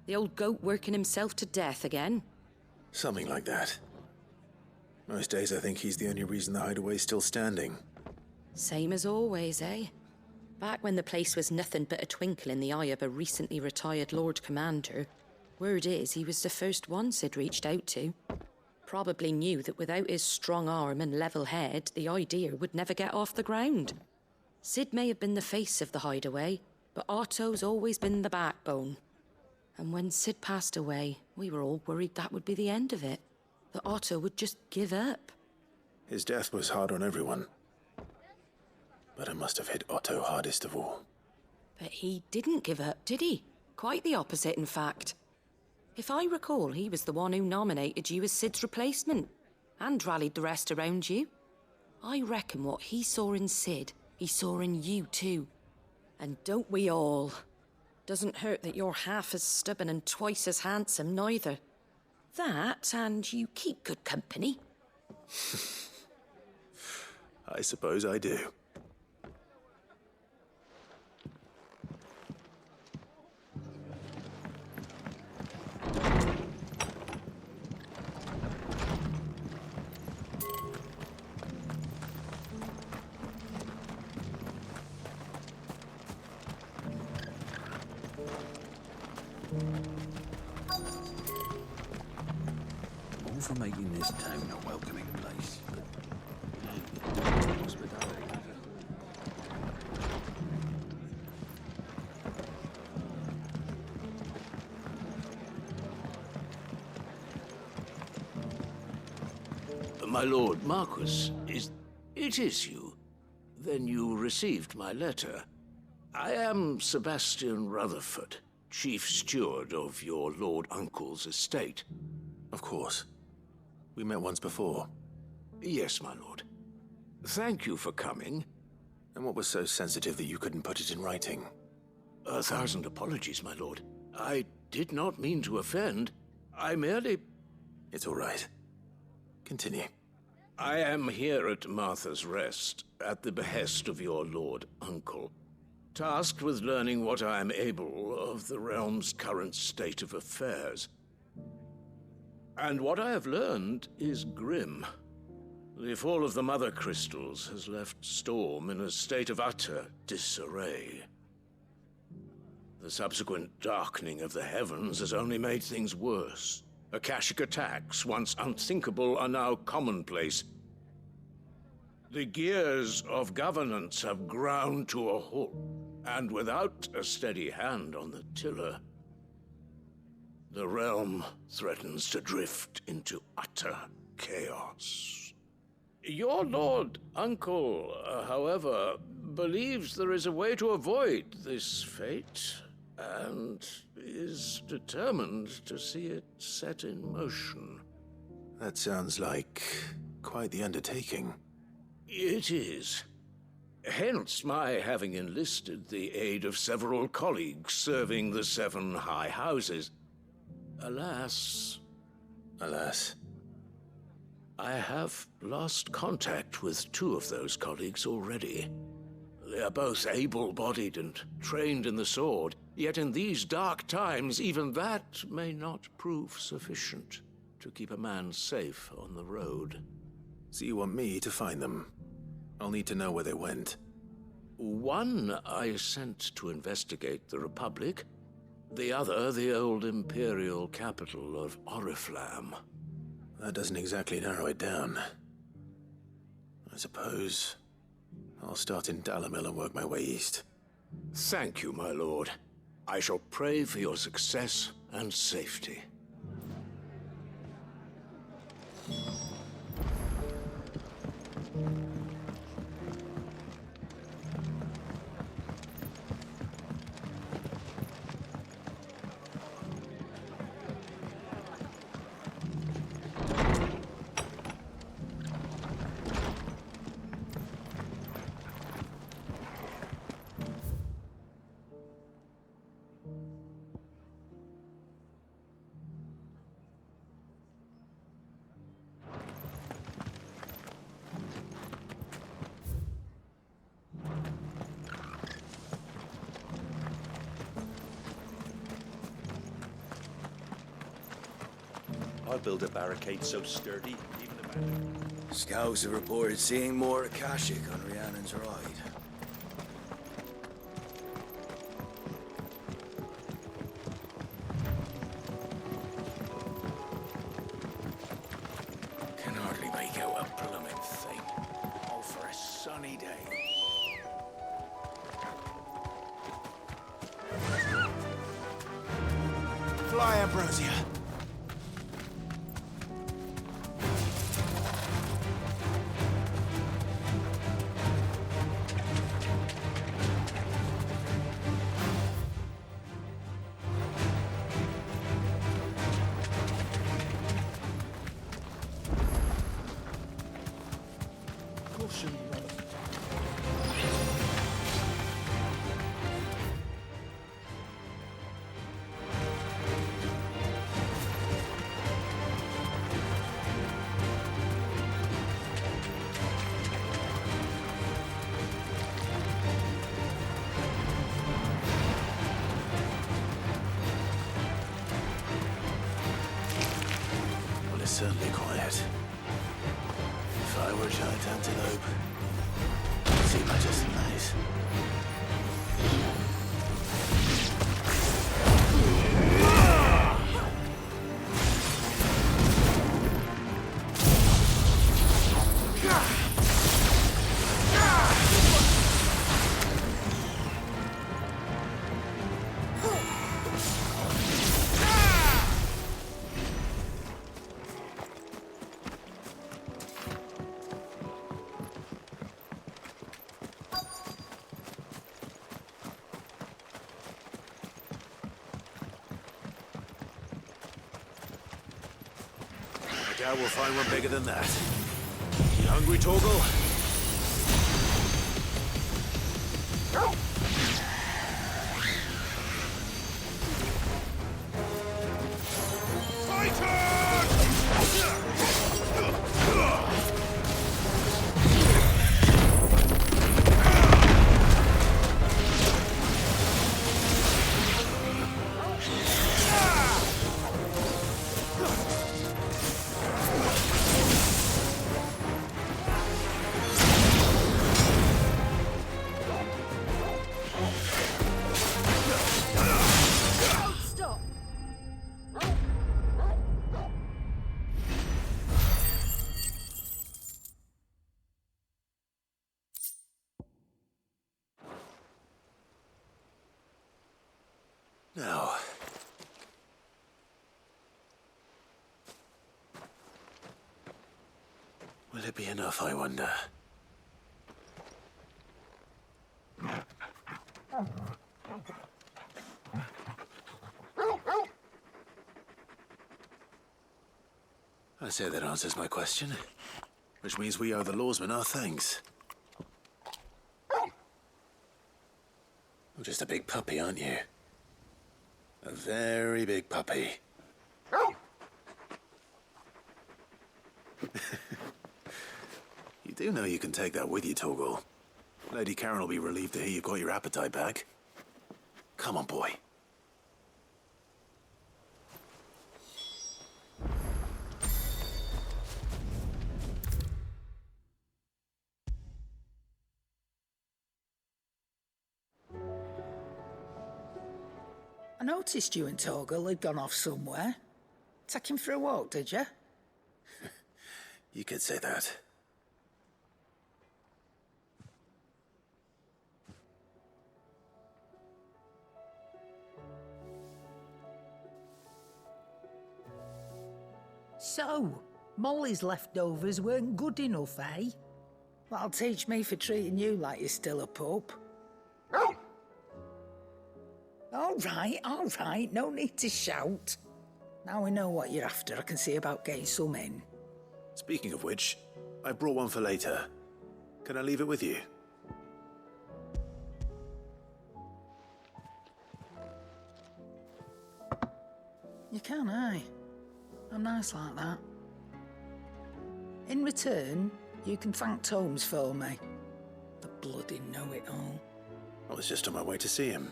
The old goat working himself to death again. Something like that. Most days I think he's the only reason the hideaway's still standing. Same as always, eh? Back when the place was nothing but a twinkle in the eye of a recently retired Lord Commander, word is he was the first one Sid reached out to. Probably knew that without his strong arm and level head, the idea would never get off the ground. Sid may have been the face of the hideaway, but Otto's always been the backbone. And when Sid passed away, we were all worried that would be the end of it. That Otto would just give up. His death was hard on everyone. But it must have hit Otto hardest of all. But he didn't give up, did he? Quite the opposite, in fact. If I recall, he was the one who nominated you as Sid's replacement, and rallied the rest around you. I reckon what he saw in Sid, he saw in you too. And don't we all? Doesn't hurt that you're half as stubborn and twice as handsome, neither. That, and you keep good company. I suppose I do. All for making this town a welcoming place. Hospitality. My Lord Marquis, it is you? Then you received my letter. I am Sebastian Rutherford, Chief Steward of your Lord Uncle's estate. Of course. We met once before. Yes, my lord. Thank you for coming. And what was so sensitive that you couldn't put it in writing? 1,000 apologies, my lord. I did not mean to offend. I merely... It's all right. Continue. I am here at Martha's Rest, at the behest of your Lord Uncle, tasked with learning what I am able of the realm's current state of affairs. And what I have learned is grim. The fall of the Mother Crystals has left Storm in a state of utter disarray. The subsequent darkening of the heavens has only made things worse. Akashic attacks, once unthinkable, are now commonplace. The gears of governance have ground to a halt, and without a steady hand on the tiller, the realm threatens to drift into utter chaos. Your Lord Uncle, however, believes there is a way to avoid this fate, and is determined to see it set in motion. That sounds like quite the undertaking. It is. Hence my having enlisted the aid of several colleagues serving the 7 high houses. Alas, I have lost contact with 2 of those colleagues already. They are both able-bodied and trained in the sword, yet in these dark times, even that may not prove sufficient to keep a man safe on the road. So you want me to find them? I'll need to know where they went. One I sent to investigate the Republic, the other the old Imperial capital of Oriflamme. That doesn't exactly narrow it down. I suppose I'll start in Dalamil and work my way east. Thank you, my lord. I shall pray for your success and safety. I'll build a barricade so sturdy, even a bandit. Scouts have reported seeing more Akashic on Rhiannon's ride. Can hardly make out a blooming thing. All for a sunny day. Fly, Ambrosia. Certainly quiet. If I were a giant antelope, it'd seem like just nice. I doubt we'll find one bigger than that. You hungry, Torgal? Now, will it be enough, I wonder? I say that answers my question, which means we owe the lawsmen our thanks. You're just a big puppy, aren't you? A very big puppy. You do know you can take that with you, Torgal. Lady Karen will be relieved to hear you've got your appetite back. Come on, boy. I noticed you and Torgal had gone off somewhere. Take him for a walk, did you? You could say that. So, Molly's leftovers weren't good enough, eh? That'll teach me for treating you like you're still a pup. All right, no need to shout. Now we know what you're after, I can see about getting some in. Speaking of which, I brought one for later. Can I leave it with you? You can, aye. I'm nice like that. In return, you can thank Tomes for me. The bloody know-it-all. I was just on my way to see him.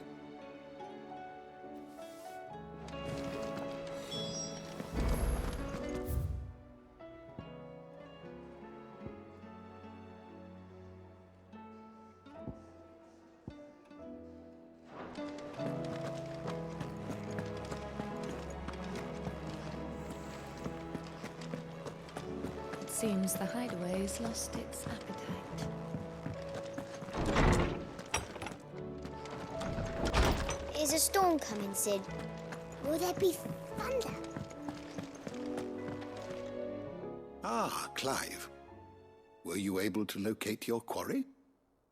Seems the hideaway's lost its appetite. Is a storm coming, Sid? Will there be thunder? Ah, Clive. Were you able to locate your quarry?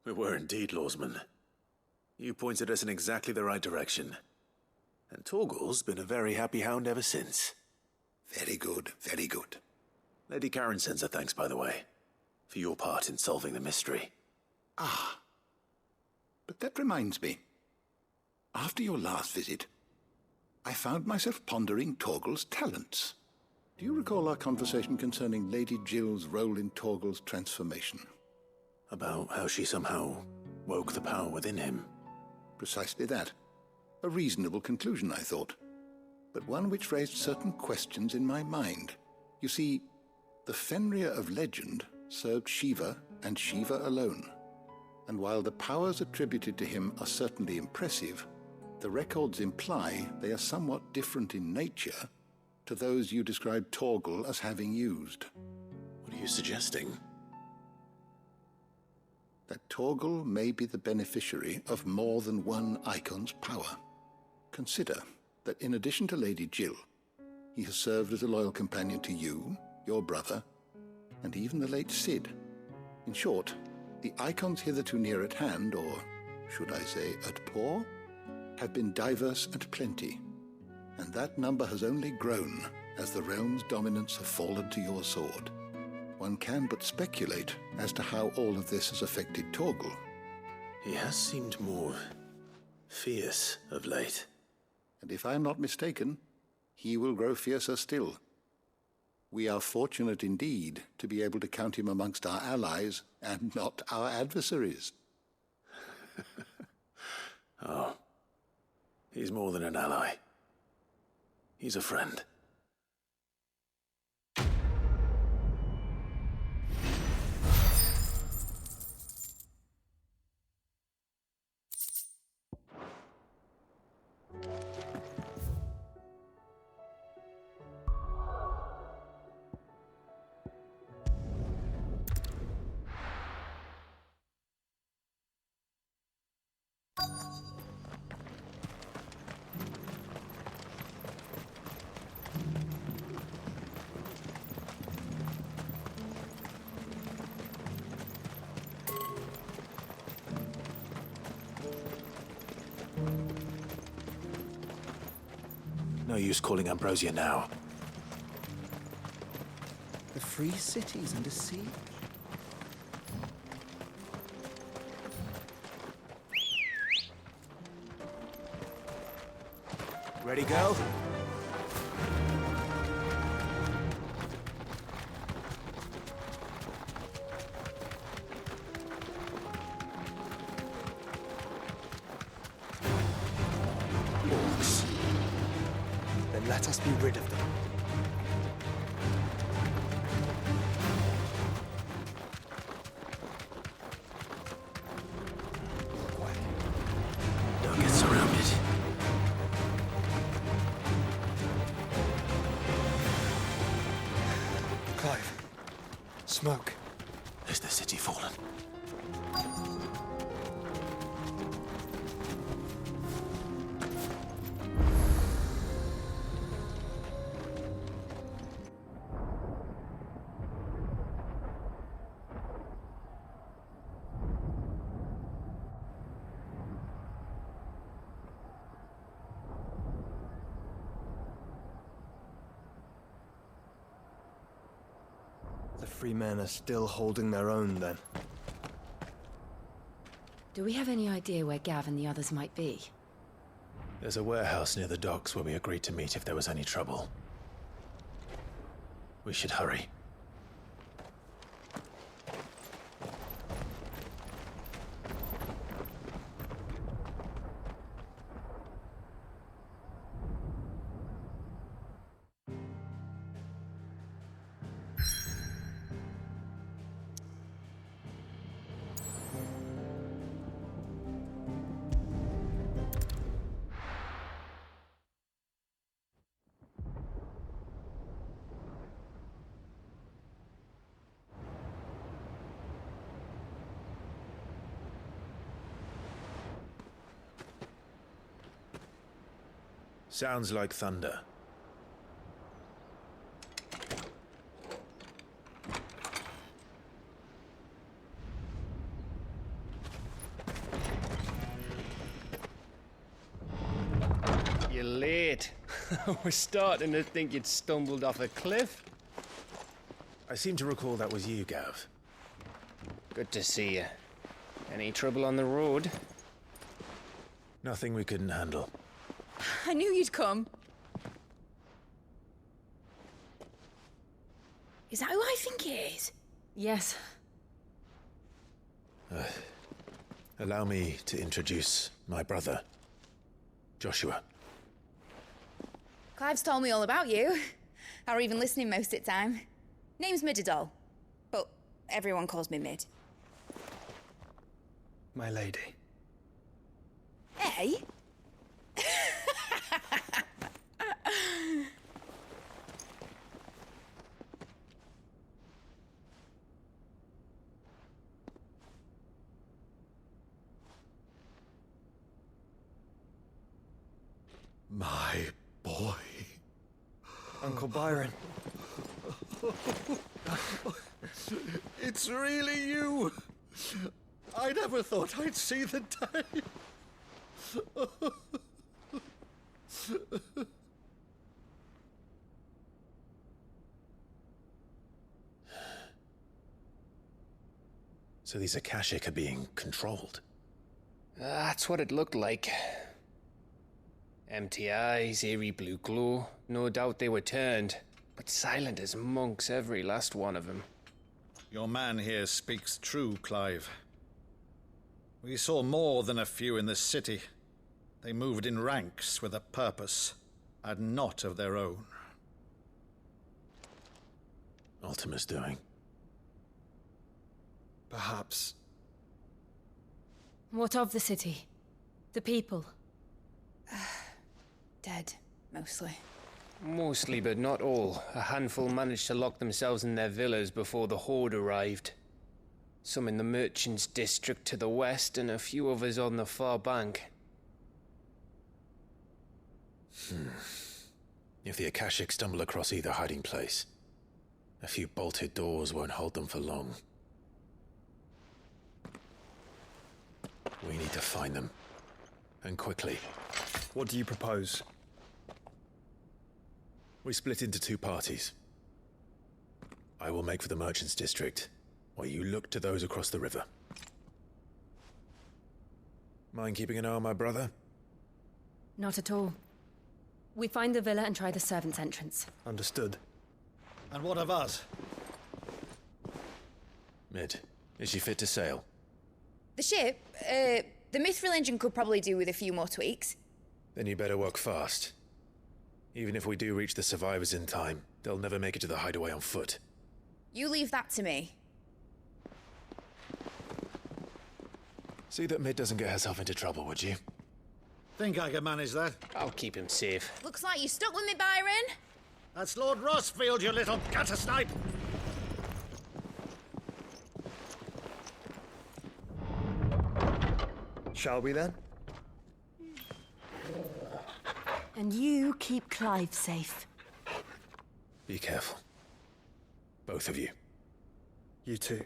We were indeed, Lawsman. You pointed us in exactly the right direction. And Torgal's been a very happy hound ever since. Very good, very good. Lady Karen sends her thanks, by the way, for your part in solving the mystery. Ah. But that reminds me. After your last visit, I found myself pondering Torgal's talents. Do you recall our conversation concerning Lady Jill's role in Torgal's transformation? About how she somehow woke the power within him? Precisely that. A reasonable conclusion, I thought. But one which raised certain questions in my mind. You see, the Fenrir of legend served Shiva and Shiva alone. And while the powers attributed to him are certainly impressive, the records imply they are somewhat different in nature to those you described Torgal as having used. What are you suggesting? That Torgal may be the beneficiary of more than one icon's power. Consider that in addition to Lady Jill, he has served as a loyal companion to you, your brother, and even the late Cid. In short, the icons hitherto near at hand, or should I say at paw, have been diverse and plenty, and that number has only grown as the realm's dominance have fallen to your sword. One can but speculate as to how all of this has affected Torgal. He has seemed more fierce of late. And if I am not mistaken, he will grow fiercer still. We are fortunate indeed to be able to count him amongst our allies and not our adversaries. Oh, he's more than an ally. He's a friend. No use calling Ambrosia now. The free city's under siege. Ready, go? Orcs. Then let us be rid of them. Don't get surrounded. Clive. Smoke. Is the city fallen? free men are still holding their own, then. Do we have any idea where Gav and the others might be? There's a warehouse near the docks where we agreed to meet if there was any trouble. We should hurry. Sounds like thunder. You're late. I was starting to think you'd stumbled off a cliff. I seem to recall that was you, Gav. Good to see you. Any trouble on the road? Nothing we couldn't handle. I knew you'd come. Is that who I think it is? Yes. Allow me to introduce my brother, Joshua. Clive's told me all about you. Or even listening most of the time. Name's Midadol, but everyone calls me Mid. My lady. Hey? My boy. Uncle Byron. It's really you. I never thought I'd see the day. So these Akashic are being controlled? That's what it looked like. Empty eyes, eerie blue glow. No doubt they were turned, but silent as monks, every last one of them. Your man here speaks true, Clive. We saw more than a few in this city. They moved in ranks with a purpose, and not of their own. Ultima's doing. Perhaps. What of the city? The people? Dead, mostly. Mostly, but not all. A handful managed to lock themselves in their villas before the Horde arrived. Some in the Merchants' District to the west, and a few others on the far bank. If the Akashic stumble across either hiding place, a few bolted doors won't hold them for long. We need to find them. And quickly. What do you propose? We split into two parties. I will make for the Merchants' District, while you look to those across the river. Mind keeping an eye on my brother? Not at all. We find the villa and try the servants' entrance. Understood. And what of us? Mid, is she fit to sail? The ship, the Mithril engine could probably do with a few more tweaks. Then you better work fast. Even if we do reach the survivors in time, they'll never make it to the hideaway on foot. You leave that to me. See that Mid doesn't get herself into trouble, would you? Think I can manage that? I'll keep him safe. Looks like you stuck with me, Byron. That's Lord Rossfield, you little gutter snipe! Shall we then? And you keep Clive safe. Be careful. Both of you. You too.